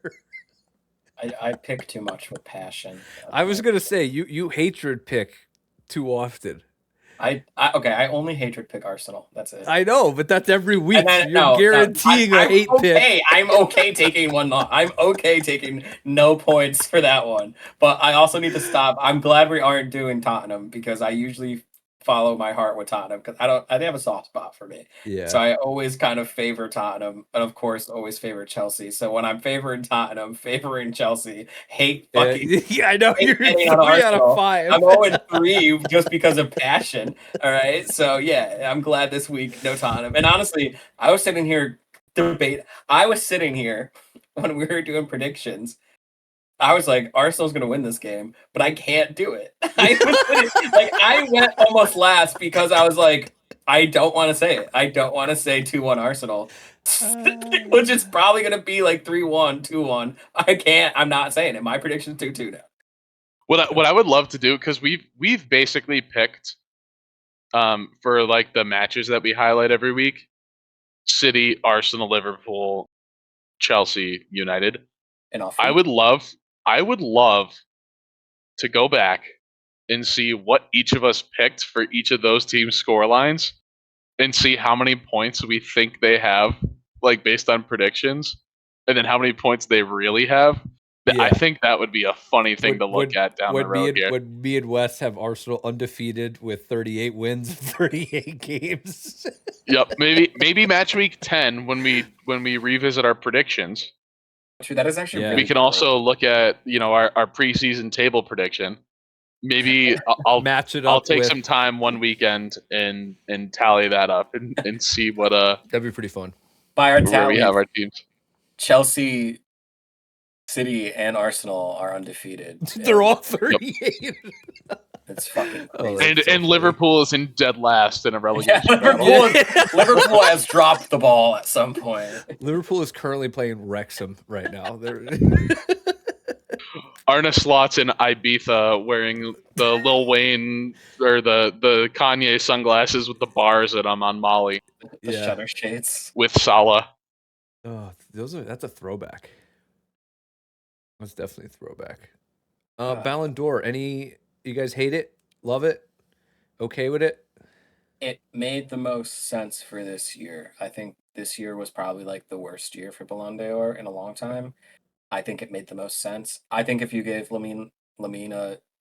Speaker 4: I pick too much with passion.
Speaker 2: I was gonna say you hatred pick too often.
Speaker 4: I only hatred pick Arsenal. That's it.
Speaker 2: I know, but that's every week.
Speaker 4: And then,
Speaker 2: You're guaranteeing a
Speaker 4: I'm
Speaker 2: hate
Speaker 4: okay.
Speaker 2: pick.
Speaker 4: I'm okay taking one. I'm okay taking no points for that one. But I also need to stop. I'm glad we aren't doing Tottenham because I usually follow my heart with Tottenham because they have a soft spot for me.
Speaker 2: Yeah.
Speaker 4: So I always kind of favor Tottenham, and of course always favor Chelsea. So when I'm favoring Tottenham, favoring Chelsea, hate fucking
Speaker 2: yeah, I know
Speaker 4: hate
Speaker 2: you're
Speaker 4: getting
Speaker 2: 3
Speaker 4: out of
Speaker 2: out
Speaker 4: Arsenal.
Speaker 2: of 5.
Speaker 4: I'm 0-3 just because of passion. All right. So yeah, I'm glad this week no Tottenham. And honestly, I was sitting here when we were doing predictions. I was like, Arsenal's gonna win this game, but I can't do it. I went almost last because I was like, I don't want to say it. I don't want to say 2-1 Arsenal. Which is probably gonna be like 3-1, 2-1. I can't. I'm not saying it. My prediction's 2-2 now.
Speaker 1: What I would love to do, because we've basically picked for like the matches that we highlight every week, City, Arsenal, Liverpool, Chelsea, United.
Speaker 4: And off
Speaker 1: I would love to go back and see what each of us picked for each of those teams' score lines and see how many points we think they have, like based on predictions, and then how many points they really have.
Speaker 2: Yeah.
Speaker 1: I think that would be a funny thing to look at down the road here.
Speaker 2: Would me and Wes have Arsenal undefeated with 38 wins, 38 games?
Speaker 1: Yep, maybe match week 10 when we revisit our predictions.
Speaker 4: True, that is actually
Speaker 2: Yeah.
Speaker 4: really
Speaker 1: We can
Speaker 4: cool.
Speaker 1: also look at our preseason table prediction. Maybe I'll
Speaker 2: match it up.
Speaker 1: I'll take
Speaker 2: with,
Speaker 1: some time one weekend and tally that up and see what
Speaker 2: that'd be pretty fun.
Speaker 4: By our
Speaker 1: where
Speaker 4: tally,
Speaker 1: we have our teams.
Speaker 4: Chelsea, City, and Arsenal are undefeated.
Speaker 2: They're all 38.
Speaker 4: It's fucking
Speaker 2: Oh,
Speaker 4: crazy.
Speaker 2: that's so funny.
Speaker 1: Liverpool is in dead last in a relegation
Speaker 4: Yeah,
Speaker 1: battle.
Speaker 4: Liverpool has dropped the ball at some point.
Speaker 2: Liverpool is currently playing Wrexham right now.
Speaker 1: Arne Slot's in Ibiza wearing the Lil Wayne or the Kanye sunglasses with the bars in them on Molly
Speaker 4: The shutter shades.
Speaker 1: with Salah.
Speaker 2: Oh, that's a throwback. That's definitely a throwback.
Speaker 4: Ah.
Speaker 2: Ballon d'Or. You guys hate it? Love it? Okay with it?
Speaker 4: It made the most sense for this year. I think this year was probably like the worst year for Ballon d'Or in a long time. I think it made the most sense. I think if you gave Lamine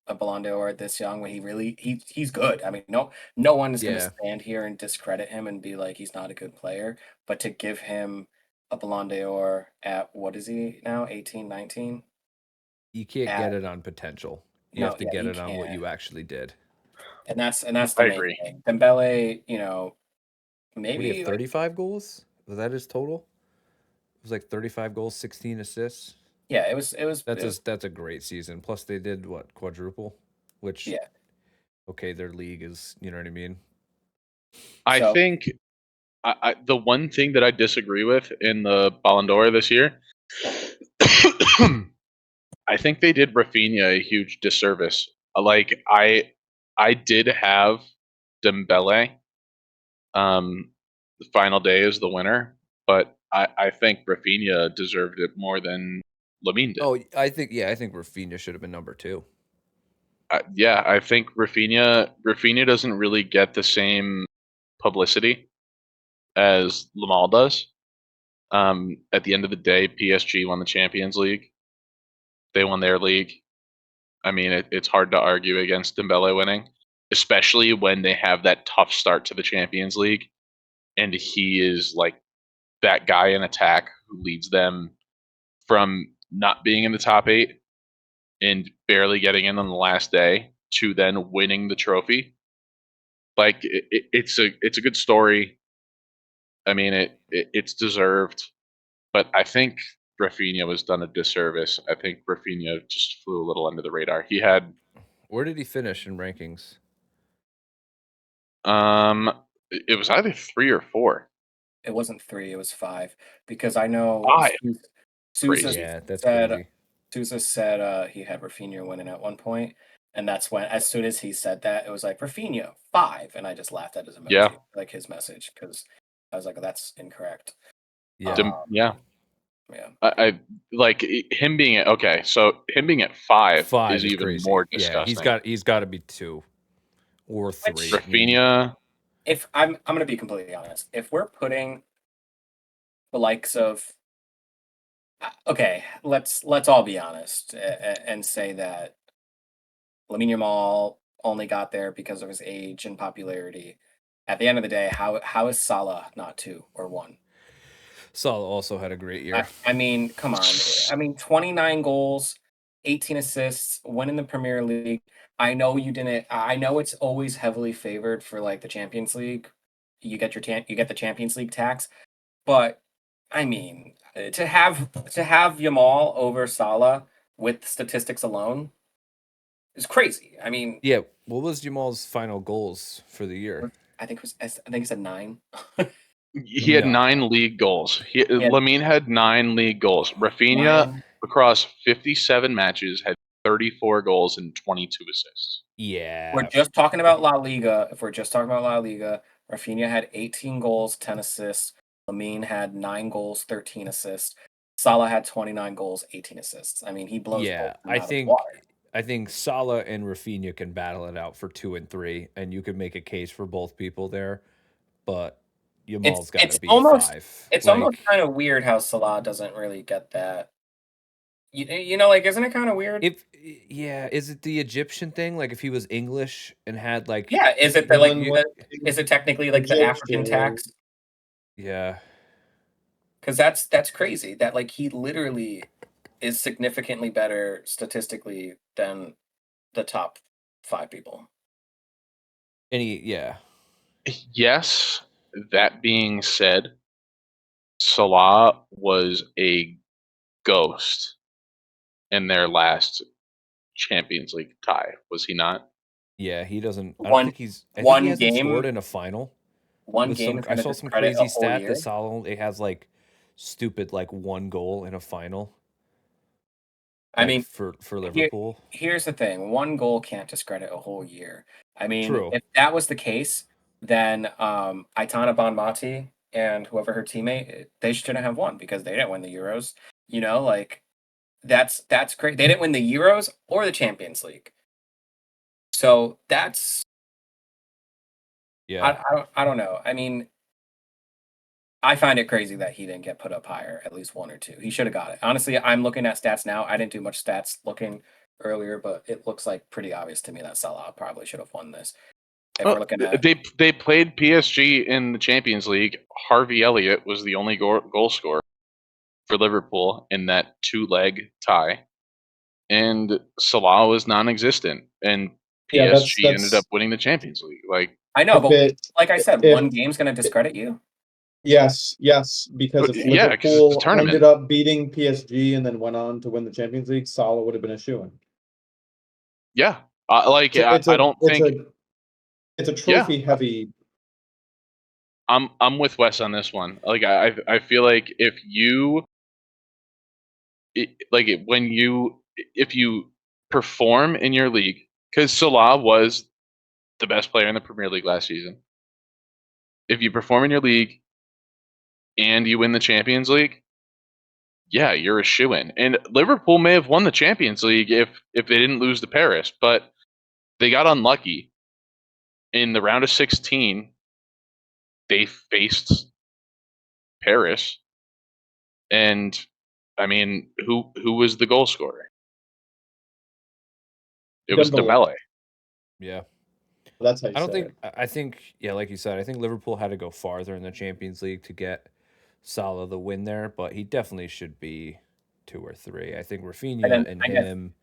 Speaker 4: a Ballon d'Or this young, when he's good. I mean, no one is going to stand here and discredit him and be like he's not a good player. But to give him a Ballon d'Or at what is he now, 18, 19?
Speaker 2: You can't get it on potential. You have to get it on what you actually did.
Speaker 4: And that's the main thing. Dembele, maybe
Speaker 2: he had 35 goals. Was that his total? It was like 35 goals, 16 assists.
Speaker 4: Yeah, it was.
Speaker 2: That's a great season. Plus, they did quadruple, which okay, their league is, you know what I mean.
Speaker 1: I think the one thing that I disagree with in the Ballon d'Or this year, I think they did Rafinha a huge disservice. Like I did have Dembele, the final day as the winner, but I think Rafinha deserved it more than Lamine did.
Speaker 2: Oh, I think Rafinha should have been number 2.
Speaker 1: I think Rafinha doesn't really get the same publicity as Lamal does. At the end of the day, PSG won the Champions League. They won their league. I mean, it's hard to argue against Dembele winning, especially when they have that tough start to the Champions League, and he is like that guy in attack who leads them from not being in the top 8 and barely getting in on the last day to then winning the trophy. Like it's a good story. I mean, it's deserved. but I think Rafinha was done a disservice. I think Rafinha just flew a little under the radar. He had
Speaker 2: Where did he finish in rankings?
Speaker 1: it was either 3 or 4.
Speaker 4: It wasn't 3, it was 5 because I know
Speaker 1: 5.
Speaker 4: Sousa
Speaker 1: Crazy.
Speaker 2: Yeah, that's
Speaker 4: said
Speaker 2: crazy.
Speaker 4: Sousa said he had Rafinha winning at one point, and that's when, as soon as he said that, it was like Rafinha 5, and I just laughed at his emoji,
Speaker 1: Yeah.
Speaker 4: like his message, because I was like, that's incorrect.
Speaker 2: Yeah.
Speaker 1: Yeah.
Speaker 4: Yeah.
Speaker 1: I like him being at okay. So him being at 5
Speaker 2: 5
Speaker 1: is
Speaker 2: is
Speaker 1: even
Speaker 2: crazy.
Speaker 1: more
Speaker 2: Yeah,
Speaker 1: disgusting.
Speaker 2: he's got to be 2 or 3.
Speaker 4: Which-
Speaker 2: I mean,
Speaker 1: Rafinha,
Speaker 4: If I'm gonna be completely honest, if we're putting the likes of okay, let's all be honest and say that Lamine Yamal only got there because of his age and popularity. At the end of the day, how is Salah not 2 or 1?
Speaker 2: Salah also had a great year.
Speaker 4: I mean, come on. I mean, 29 goals, 18 assists, winning the Premier League. I know you didn't. I know it's always heavily favored for like the Champions League. You get you get the Champions League tax, but I mean, to have Yamal over Salah with statistics alone is crazy. I mean,
Speaker 2: Yeah, what was Jamal's final goals for the year?
Speaker 4: I think it said 9.
Speaker 1: he had
Speaker 2: No.
Speaker 1: 9 league goals.
Speaker 4: had-
Speaker 1: Lamine had 9 league goals. Rafinha
Speaker 4: 9.
Speaker 1: across 57 matches had 34 goals and 22 assists.
Speaker 2: Yeah.
Speaker 4: We're just talking about La Liga. If we're just talking about La Liga, Rafinha had 18 goals, 10 assists. Lamine had 9 goals, 13 assists. Salah had 29 goals, 18 assists. I mean, he blows
Speaker 2: Yeah,
Speaker 4: both of them
Speaker 2: I
Speaker 4: out of the
Speaker 2: think
Speaker 4: water.
Speaker 2: I think Salah and Rafinha can battle it out for 2 and 3, and you could make a case for both people there. But Yamal's got to be
Speaker 4: almost
Speaker 2: 5.
Speaker 4: it's
Speaker 2: Like,
Speaker 4: almost kind of weird how Salah doesn't really get that. You know, like, isn't it kind of weird?
Speaker 2: yeah, is it the Egyptian thing? Like, if he was English and had like,
Speaker 4: Yeah, is it
Speaker 3: Well,
Speaker 4: like
Speaker 3: then what-
Speaker 4: is it technically like the
Speaker 3: Egyptian,
Speaker 4: African tax?
Speaker 2: yeah,
Speaker 4: Because that's crazy. That like he literally is significantly better statistically than the top 5 people.
Speaker 2: yeah,
Speaker 1: Yes, that being said, Salah was a ghost in their last Champions League tie, was he not?
Speaker 2: yeah. He doesn't. I don't
Speaker 4: One
Speaker 2: think he's. I think
Speaker 4: one
Speaker 2: he hasn't
Speaker 4: game
Speaker 2: scored in a final.
Speaker 4: one
Speaker 2: With
Speaker 4: game
Speaker 2: some,
Speaker 4: is
Speaker 2: I
Speaker 4: going to
Speaker 2: saw some
Speaker 4: discredit a
Speaker 2: crazy
Speaker 4: whole
Speaker 2: stat
Speaker 4: year.
Speaker 2: that Salah only has like stupid like 1 goal in a final.
Speaker 4: I
Speaker 2: Like
Speaker 4: mean,
Speaker 2: for Liverpool.
Speaker 4: here's the thing: 1 goal can't discredit a whole year. I mean,
Speaker 2: True.
Speaker 4: if that was the case, then Aitana Bonmati and whoever her teammate, they shouldn't have won because they didn't win the Euros. You know, like that's great. They didn't win the Euros or the Champions League. So that's
Speaker 2: Yeah.
Speaker 4: I don't know. I mean, I find it crazy that he didn't get put up higher, at least 1 or 2. He should have got it. Honestly, I'm looking at stats now. I didn't do much stats looking earlier, but it looks like pretty obvious to me that Salah probably should have won this. If we're looking at
Speaker 1: They played PSG in the Champions League. Harvey Elliott was the only goal scorer for Liverpool in that 2-leg tie, and Salah was non-existent. And
Speaker 3: Yeah,
Speaker 1: PSG
Speaker 3: that's
Speaker 1: ended up winning the Champions League. Like,
Speaker 4: I know,
Speaker 3: a
Speaker 4: but
Speaker 3: bit.
Speaker 4: like I said,
Speaker 3: if-
Speaker 4: 1 game's going to discredit you.
Speaker 3: Yes, because if
Speaker 1: Yeah, 'cause it's the
Speaker 3: Liverpool
Speaker 1: tournament.
Speaker 3: ended up beating PSG and then went on to win the Champions League, Salah would have been a shoo-in.
Speaker 1: yeah, like
Speaker 3: It's
Speaker 1: I don't think.
Speaker 3: It's a trophy heavy.
Speaker 1: I'm with Wes on this one. Like I feel like if you if you perform in your league, because Salah was the best player in the Premier League last season. If you perform in your league and you win the Champions League, yeah, you're a shoo-in. And Liverpool may have won the Champions League if they didn't lose to Paris, but they got unlucky. In the round of 16, they faced Paris, and I mean, who was the goal scorer? It was
Speaker 3: Dembele.
Speaker 1: Dembele.
Speaker 2: Yeah.
Speaker 3: That's how you
Speaker 2: I don't
Speaker 3: say
Speaker 2: think. I think. Yeah, like you said, I think Liverpool had to go farther in the Champions League to get Salah the win there, but he definitely should be 2 or 3. I think Rafinha and
Speaker 4: I guess-
Speaker 2: him.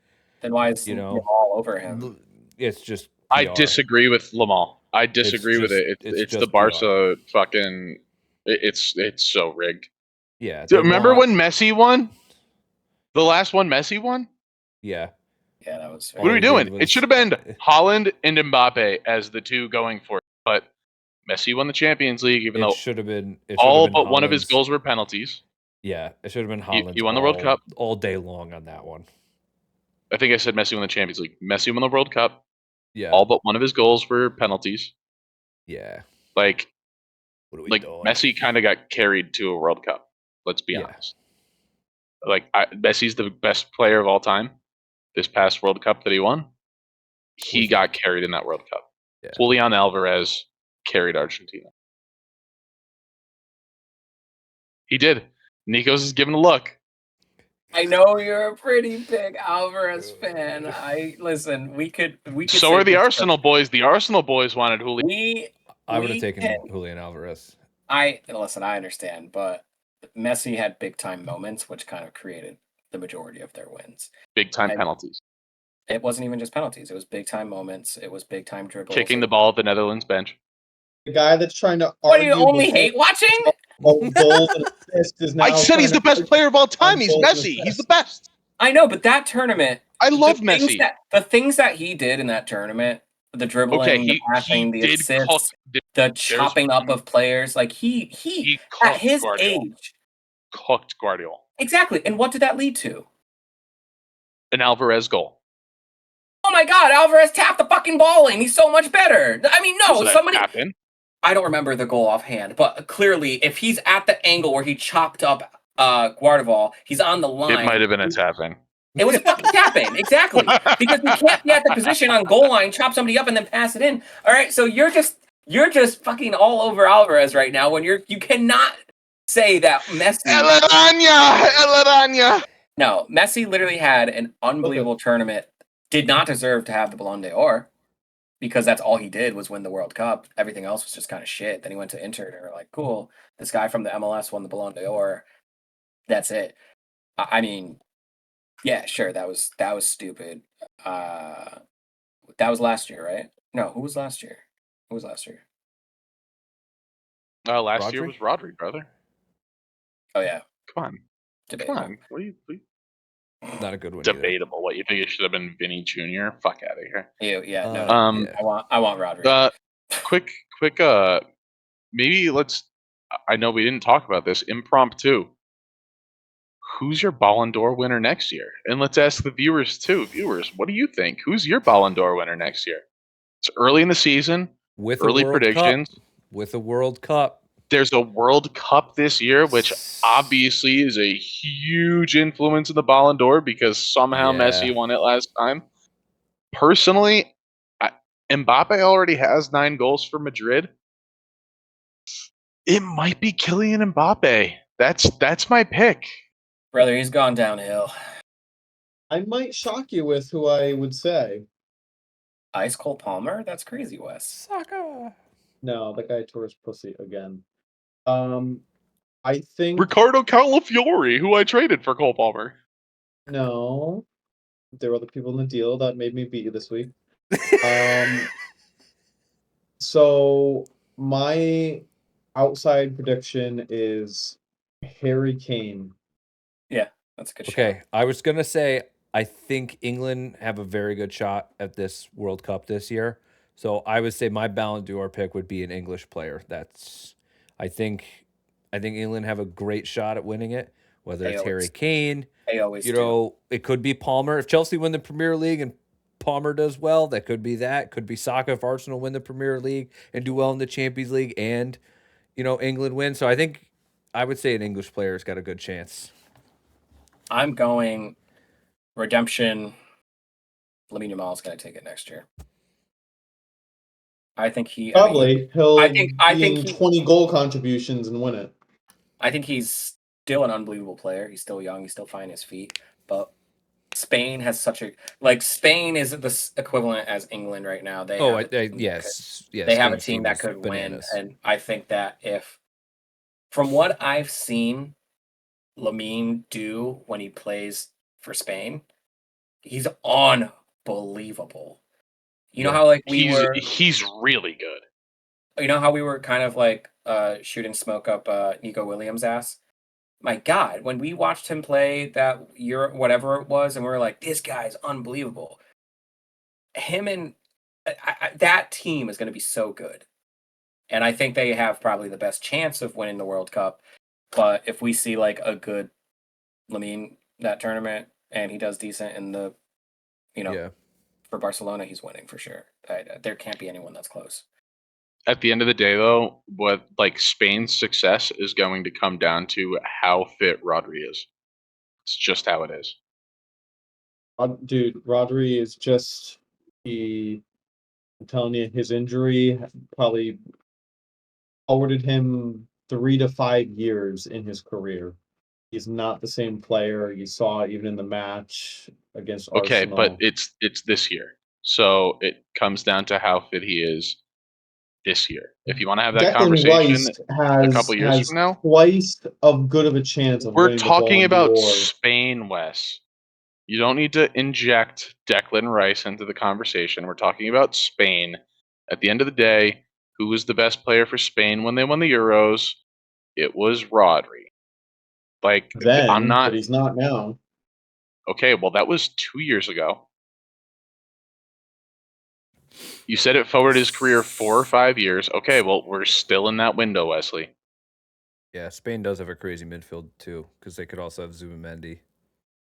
Speaker 4: Then why is
Speaker 2: You know,
Speaker 4: all over him?
Speaker 2: It's just.
Speaker 1: I
Speaker 2: PR.
Speaker 1: disagree with Lamal. I disagree with
Speaker 2: just-
Speaker 1: it.
Speaker 2: it's
Speaker 1: It's the
Speaker 2: just PR.
Speaker 1: Barca fucking. It's so rigged.
Speaker 2: Yeah.
Speaker 1: So
Speaker 2: they
Speaker 1: remember
Speaker 2: want-
Speaker 1: when Messi won? The last one Messi won?
Speaker 2: Yeah.
Speaker 4: Yeah, that was.
Speaker 1: What are we
Speaker 2: he
Speaker 1: doing?
Speaker 2: did
Speaker 1: It
Speaker 2: was-
Speaker 1: should have been Haaland and Mbappe as the two going for it. But Messi won the Champions League, even
Speaker 2: It
Speaker 1: though
Speaker 2: should have been. It should
Speaker 1: all
Speaker 2: have been
Speaker 1: but one of his
Speaker 2: Haaland's-
Speaker 1: goals were penalties.
Speaker 2: Yeah, it should have been
Speaker 1: He
Speaker 2: Holland's.
Speaker 1: won the World Cup.
Speaker 2: all day long on that one.
Speaker 1: I think I said Messi won the Champions League. Messi won the World Cup.
Speaker 2: Yeah.
Speaker 1: All but one of his goals were penalties.
Speaker 2: Yeah.
Speaker 1: Like
Speaker 2: What are we doing?
Speaker 1: Messi kind of got carried to a World Cup. Let's be
Speaker 2: Yeah.
Speaker 1: honest. Messi's the best player of all time. This past World Cup that he won, he
Speaker 2: Was
Speaker 1: got carried in that World Cup.
Speaker 2: Yeah.
Speaker 1: Julian Alvarez carried Argentina. He did. Nico's is giving a look.
Speaker 4: I know you're a pretty big Alvarez fan. Listen. We could.
Speaker 1: So
Speaker 4: say
Speaker 1: are the
Speaker 4: this, but
Speaker 1: Arsenal boys. The Arsenal boys wanted Julian.
Speaker 2: I would have
Speaker 4: we
Speaker 2: taken
Speaker 4: can-
Speaker 2: Julian Alvarez.
Speaker 4: Listen. I understand, but Messi had big time moments, which kind of created the majority of their wins.
Speaker 1: Big time
Speaker 4: I-
Speaker 1: penalties.
Speaker 4: It wasn't even just penalties; it was big time moments. It was big time dribbles.
Speaker 1: Kicking the ball at the Netherlands bench.
Speaker 3: The guy that's trying to
Speaker 4: What do you
Speaker 3: argue
Speaker 4: only
Speaker 3: the
Speaker 4: hate watching?
Speaker 3: goals and assists is now
Speaker 1: I said he's
Speaker 3: trying
Speaker 1: the
Speaker 3: to
Speaker 1: best player of all time. He's
Speaker 3: goals and
Speaker 1: Messi. He's
Speaker 3: assists.
Speaker 1: the best.
Speaker 4: I know, but that tournament.
Speaker 1: I love
Speaker 4: the things
Speaker 1: Messi.
Speaker 4: the things that he did in that tournament, the dribbling,
Speaker 1: Okay,
Speaker 4: the passing, the
Speaker 1: did
Speaker 4: assists,
Speaker 1: cook.
Speaker 4: the chopping up of players, like he
Speaker 1: He
Speaker 4: at
Speaker 1: cooked
Speaker 4: his
Speaker 1: Guardiola.
Speaker 4: age.
Speaker 1: Cooked Guardiola.
Speaker 4: Exactly. And what did that lead to?
Speaker 1: An Alvarez goal.
Speaker 4: Oh my god, Alvarez tapped the fucking ball in. He's so much better. I mean, no,
Speaker 1: So that
Speaker 4: somebody
Speaker 1: happened.
Speaker 4: I don't remember the goal offhand, but clearly if he's at the angle where he chopped up Guardiola, he's on the line.
Speaker 1: It might have been a tapping.
Speaker 4: It was a fucking tap-in, exactly. Because you can't be at the position on goal line, chop somebody up, and then pass it in. All right, so you're just fucking all over Alvarez right now. When you cannot say that Messi.
Speaker 1: El Araña.
Speaker 4: No, Messi literally had an unbelievable tournament. Did not deserve to have the Ballon d'Or because that's all he did was win the World Cup. Everything else was just kind of shit. Then he went to Inter, and they're like, "Cool, this guy from the MLS won the Ballon d'Or." That's it. I mean. Yeah, sure. That was stupid. That was last year, right? No, who was last year? Who was last year?
Speaker 1: Last year
Speaker 2: Rodri?
Speaker 1: was Rodri, brother.
Speaker 4: Oh yeah,
Speaker 1: Come on.
Speaker 4: debatable.
Speaker 1: Come on. What are you
Speaker 2: Not a good one. either.
Speaker 1: debatable? What you think it should have been Vinny Jr.? Fuck out of here.
Speaker 4: Yeah, no.
Speaker 2: Yeah.
Speaker 4: I want Rodri.
Speaker 1: Quick maybe I know we didn't talk about this. Impromptu. Who's your Ballon d'Or winner next year? And let's ask the viewers too. Viewers, what do you think? Who's your Ballon d'Or winner next year? It's early in the season.
Speaker 2: With
Speaker 1: Early
Speaker 2: a World
Speaker 1: predictions.
Speaker 2: Cup. With a World Cup.
Speaker 1: There's a World Cup this year, which obviously is a huge influence in the Ballon d'Or because somehow
Speaker 2: Yeah.
Speaker 1: Messi won it last time. Personally, Mbappe already has 9 goals for Madrid. It might be Kylian Mbappe. That's my pick.
Speaker 4: Brother, he's gone downhill.
Speaker 3: I might shock you with who I would say.
Speaker 4: Ice Cold Palmer? That's crazy, Wes.
Speaker 2: Soccer.
Speaker 3: No, that guy tore his pussy again. I think
Speaker 1: Ricardo Calafiori, who I traded for Cole Palmer.
Speaker 3: no. There were other people in the deal that made me beat you this week. So my outside prediction is Harry Kane.
Speaker 4: That's a good shot.
Speaker 2: Okay, I was gonna say I think England have a very good shot at this World Cup this year. So I would say my Ballon d'Or pick would be an English player. I think England have a great shot at winning it. Whether
Speaker 4: They
Speaker 2: it's Harry
Speaker 4: always-
Speaker 2: Kane,
Speaker 4: They always
Speaker 2: you
Speaker 4: do.
Speaker 2: know, it could be Palmer. If Chelsea win the Premier League and Palmer does well, that could be that. Could be Saka if Arsenal win the Premier League and do well in the Champions League and, England win. So I think I would say an English player's got a good chance.
Speaker 4: I'm going redemption. Lamine Yamal's going to take it next year. I think
Speaker 3: Probably he'll
Speaker 4: I think
Speaker 3: be in
Speaker 4: he-
Speaker 3: 20 goal contributions and win it.
Speaker 4: I think he's still an unbelievable player. He's still young. He's still finding his feet. But Spain has Spain is the equivalent as England right now. They have a team
Speaker 2: yes.
Speaker 4: they have a
Speaker 2: Spain's
Speaker 4: team that
Speaker 2: is
Speaker 4: could
Speaker 2: bananas.
Speaker 4: win, and I think that from what I've seen Lamine do when he plays for Spain, he's unbelievable. You know how
Speaker 1: He's really good.
Speaker 4: you know how we were kind of like shooting smoke up Nico Williams' ass my God, when we watched him play that year, whatever it was, and we were like, this guy's unbelievable. Him and that team is going to be so good. And I think they have probably the best chance of winning the World Cup. But if we see like a good Lamine that tournament and he does decent in the, for Barcelona, he's winning for sure. There can't be anyone that's close.
Speaker 1: At the end of the day, though, what like Spain's success is going to come down to how fit Rodri is. It's just how it is.
Speaker 3: Dude, Rodri is just I'm telling you, his injury probably forwarded him 3 to 5 years in his career. He's not the same player. You saw even in the match against
Speaker 1: Okay,
Speaker 3: Arsenal.
Speaker 1: but it's this year, so it comes down to how fit he is this year. If you want to have that
Speaker 3: Declan
Speaker 1: conversation
Speaker 3: Rice
Speaker 1: a couple years
Speaker 3: has
Speaker 1: from now,
Speaker 3: twice of good of a chance of
Speaker 1: we're
Speaker 3: winning
Speaker 1: talking
Speaker 3: the Ballon
Speaker 1: about
Speaker 3: d'Or.
Speaker 1: Spain, Wes. You don't need to inject Declan Rice into the conversation. We're talking about Spain. At the end of the day, who was the best player for Spain when they won the Euros? It was Rodri. Like, I'm not.
Speaker 3: But he's not now.
Speaker 1: Okay, well, that was 2 years ago. You said it forwarded his career 4 or 5 years. Okay, well, we're still in that window, Wesley.
Speaker 2: Yeah, Spain does have a crazy midfield too, because they could also have Zubimendi.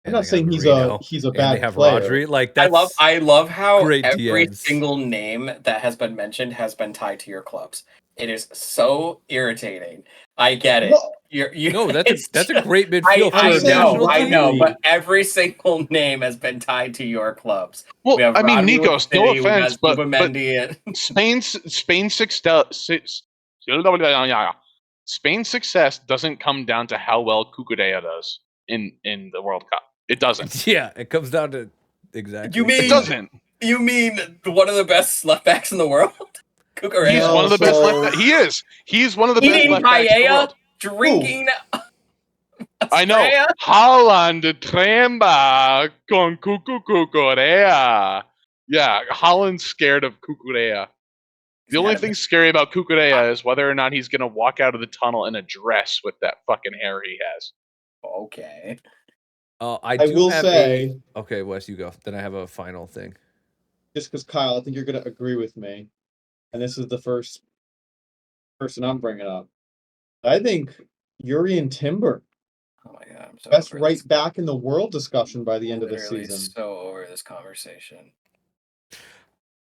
Speaker 3: I'm not saying he's a
Speaker 2: and
Speaker 3: bad
Speaker 2: they have
Speaker 3: player.
Speaker 2: Rodri. Like that's
Speaker 4: I love how
Speaker 2: great
Speaker 4: every
Speaker 2: DMs.
Speaker 4: single name that has been mentioned has been tied to your clubs. It is so irritating. I get it.
Speaker 3: Well,
Speaker 2: No, that's a great midfield for
Speaker 4: I
Speaker 2: a national
Speaker 4: know, I
Speaker 2: team.
Speaker 4: know, but every single name has been tied to your clubs.
Speaker 1: Well,
Speaker 4: We have
Speaker 1: I mean,
Speaker 4: Rodri with
Speaker 1: Nikos,
Speaker 4: City,
Speaker 1: no
Speaker 4: we
Speaker 1: offense,
Speaker 4: got
Speaker 1: but Spain's success doesn't come down to how well Cucurella does in the World Cup. It doesn't.
Speaker 2: Yeah, it comes down to exactly.
Speaker 1: It doesn't.
Speaker 4: You mean one of the best left backs in the world? Cucurella?
Speaker 1: He's one of the best left backs. He is. He's one of the best left backs in the world.
Speaker 4: Drinking.
Speaker 1: I know. Holland tremba con Cucurella. Yeah, Holland's scared of Cucurella. The only thing scary about Cucurella is whether or not he's going to walk out of the tunnel in a dress with that fucking hair he has.
Speaker 4: Okay.
Speaker 3: I will say.
Speaker 2: Okay, Wes, you go. Then I have a final thing.
Speaker 3: Just because, Kyle, I think you're going to agree with me, and this is the first person I'm bringing up. I think Jurrien Timber.
Speaker 4: Oh my God, I'm so
Speaker 3: best right back in the world discussion by the end of the season.
Speaker 4: So over this conversation.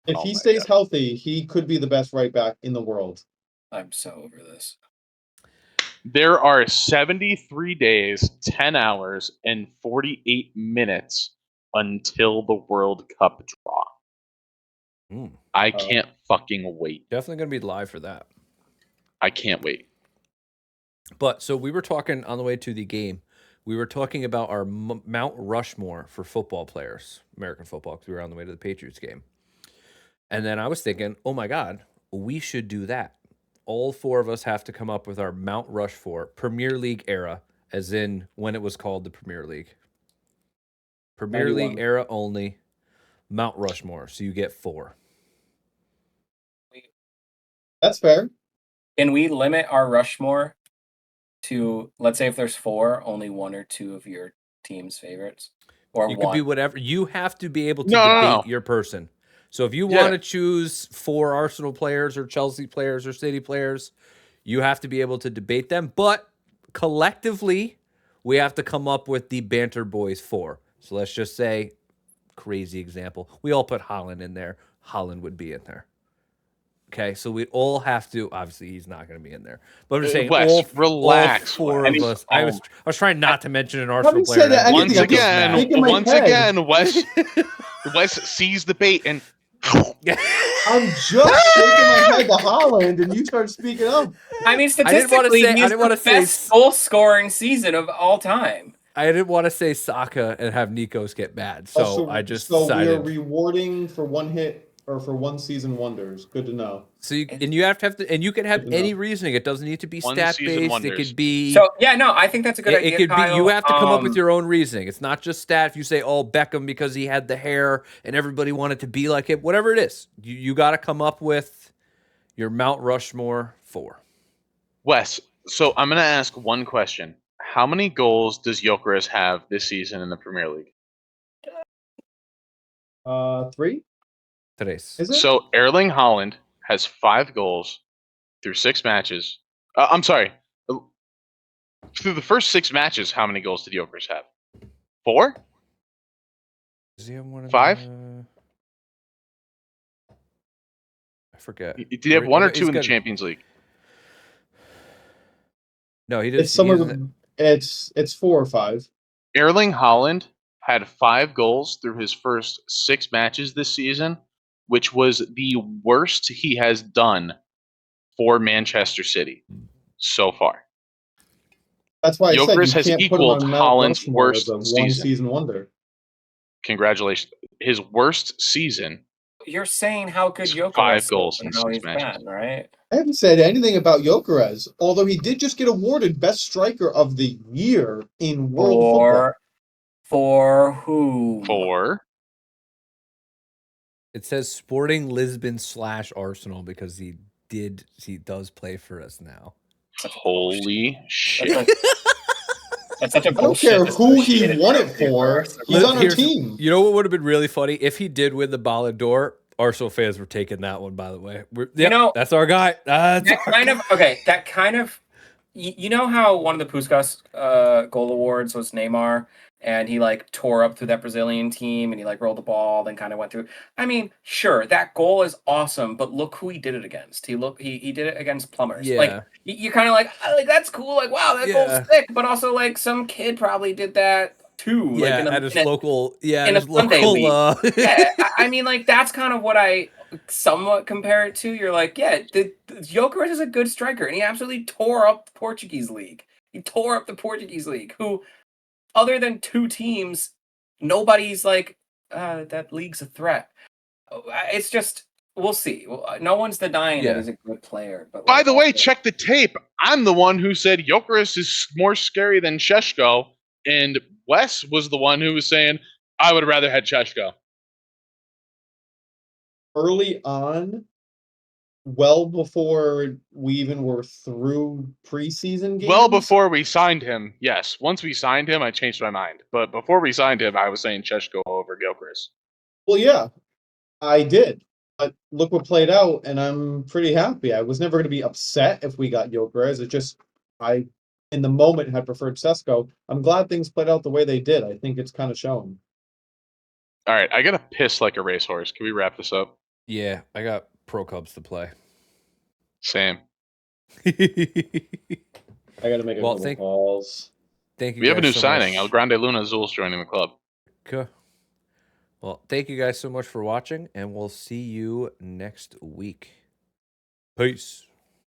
Speaker 3: If he stays healthy, he could be the best right back in the world.
Speaker 4: I'm so over this.
Speaker 1: There are 73 days, 10 hours, and 48 minutes until the World Cup draw. I can't fucking wait.
Speaker 2: Definitely going to be live for that.
Speaker 1: I can't wait.
Speaker 2: But so we were talking on the way to the game. We were talking about our Mount Rushmore for football players, American football, because we were on the way to the Patriots game. And then I was thinking, oh my God, we should do that. All 4 of us have to come up with our Mount Rushmore Premier League era, as in when it was called the Premier League. Premier
Speaker 3: 91.
Speaker 2: League era only, Mount Rushmore. So you get 4.
Speaker 3: That's fair.
Speaker 4: Can we limit our Rushmore to, let's say if there's 4, only 1 or 2 of your team's favorites? Or
Speaker 2: you
Speaker 4: 1?
Speaker 2: Could be whatever. You have to be able to debate your person. So if you want to choose 4 Arsenal players or Chelsea players or City players, you have to be able to debate them. But collectively, we have to come up with the Banter Boyz 4. So let's just say, crazy example, we all put Haaland in there. Haaland would be in there. Okay, so we all have to. Obviously, he's not going to be in there. But I'm just saying,
Speaker 1: Wes, relax.
Speaker 2: All 4 of us. I was trying not to mention an Arsenal player.
Speaker 1: Once again, Wes sees the bait and.
Speaker 3: I'm just shaking my head to Haaland, and you start speaking up.
Speaker 4: I mean, statistically, he's the best goal-scoring season of all time.
Speaker 2: I didn't want to say Saka and have Nikos get bad, so I just decided.
Speaker 3: We are rewarding for one hit or for one season wonders. Good to know.
Speaker 2: So you have to, and you can have any reasoning. It doesn't need to be stat based. It could be.
Speaker 4: So yeah, no, I think that's a good idea.
Speaker 2: It could
Speaker 4: Kyle.
Speaker 2: be. You have to come up with your own reasoning. It's not just stat. If you say, "Oh, Beckham because he had the hair and everybody wanted to be like him," whatever it is, you got to come up with your Mount Rushmore 4.
Speaker 1: Wes, so I'm gonna ask one question: How many goals does Gyökeres have this season in the Premier League?
Speaker 3: 3?
Speaker 2: Today's.
Speaker 3: Is it?
Speaker 1: So Erling Haaland has 5 goals through 6 matches. I'm sorry. Through the first 6 matches, how many goals did Gyökeres have? 4?
Speaker 2: Does he have one?
Speaker 1: 5?
Speaker 2: I forget.
Speaker 1: Did he have 1 or 2
Speaker 2: He's
Speaker 1: in the
Speaker 2: got-
Speaker 1: Champions League?
Speaker 2: No, he does.
Speaker 3: It's somewhere. It's 4 or 5.
Speaker 1: Erling Haaland had 5 goals through his first 6 matches this season, which was the worst he has done for Manchester City so far.
Speaker 3: That's why I said
Speaker 1: Gyökeres
Speaker 3: you
Speaker 1: has
Speaker 3: can't put him
Speaker 1: equaled
Speaker 3: on Mount
Speaker 1: Haaland's
Speaker 3: Rushmore
Speaker 1: worst
Speaker 3: as a
Speaker 1: season.
Speaker 3: one-season wonder.
Speaker 1: Congratulations. His worst season.
Speaker 4: You're saying how good
Speaker 1: It's
Speaker 4: Gyökeres
Speaker 1: 5
Speaker 4: is
Speaker 1: goals
Speaker 4: and
Speaker 1: in
Speaker 4: how
Speaker 1: 6
Speaker 4: he's
Speaker 1: matches.
Speaker 4: been, right?
Speaker 3: I haven't said anything about Gyökeres, although he did just get awarded Best Striker of the Year in World Football.
Speaker 4: For who?
Speaker 1: For
Speaker 2: It says Sporting Lisbon / Arsenal because he does play for us now.
Speaker 1: holy shit.
Speaker 4: That's such a
Speaker 3: I don't
Speaker 4: bullshit
Speaker 3: care who he
Speaker 4: associated
Speaker 3: won it
Speaker 4: trophy
Speaker 3: for.
Speaker 4: Arsenal.
Speaker 3: He's on our
Speaker 2: Here's-
Speaker 3: team.
Speaker 2: You know what would have been really funny if he did win the Ballon d'Or. Arsenal fans were taking that one, by the way. That's our guy.
Speaker 4: That kind of. You know how one of the Puskas goal awards was Neymar, and he like tore up through that Brazilian team, and he like rolled the ball, then kind of went through. I mean, sure, that goal is awesome, but look who he did it against. He did it against plumbers.
Speaker 2: Yeah.
Speaker 4: Like you're kind of like that's cool. Like wow, that goal's sick. But also like some kid probably did that too.
Speaker 2: Yeah,
Speaker 4: like
Speaker 2: at his local. Yeah,
Speaker 4: in
Speaker 2: at
Speaker 4: a
Speaker 2: his
Speaker 4: Sunday
Speaker 2: local.
Speaker 4: league. Yeah, I mean, like that's kind of what I somewhat compare it to. You're like, yeah, the Gyökeres is a good striker, and he absolutely tore up the Portuguese league. He tore up the Portuguese league. Who, other than 2 teams, nobody's like that league's a threat. It's just we'll see. No one's denying that he's a good player. But
Speaker 1: By the way, check the tape. I'm the one who said Gyökeres is more scary than Šeško, and Wes was the one who was saying I would have rather had Šeško.
Speaker 3: Early on, well before we even were through preseason games.
Speaker 1: Well before we signed him, yes. Once we signed him, I changed my mind. But before we signed him, I was saying Šeško over Gyökeres.
Speaker 3: Well, yeah, I did. But look what played out, and I'm pretty happy. I was never going to be upset if we got Gyökeres. It just, I, in the moment, had preferred Šeško. I'm glad things played out the way they did. I think it's kind of shown.
Speaker 1: All right, I got to piss like a racehorse. Can we wrap this up?
Speaker 2: Yeah, I got Pro Cubs to play.
Speaker 1: Same.
Speaker 3: I got to make a couple calls.
Speaker 2: Thank you.
Speaker 1: We have a
Speaker 2: guys
Speaker 1: new
Speaker 2: so
Speaker 1: signing.
Speaker 2: much.
Speaker 1: El Grande Luna Azul's joining the club.
Speaker 2: Cool. Well, thank you guys so much for watching, and we'll see you next week. Peace.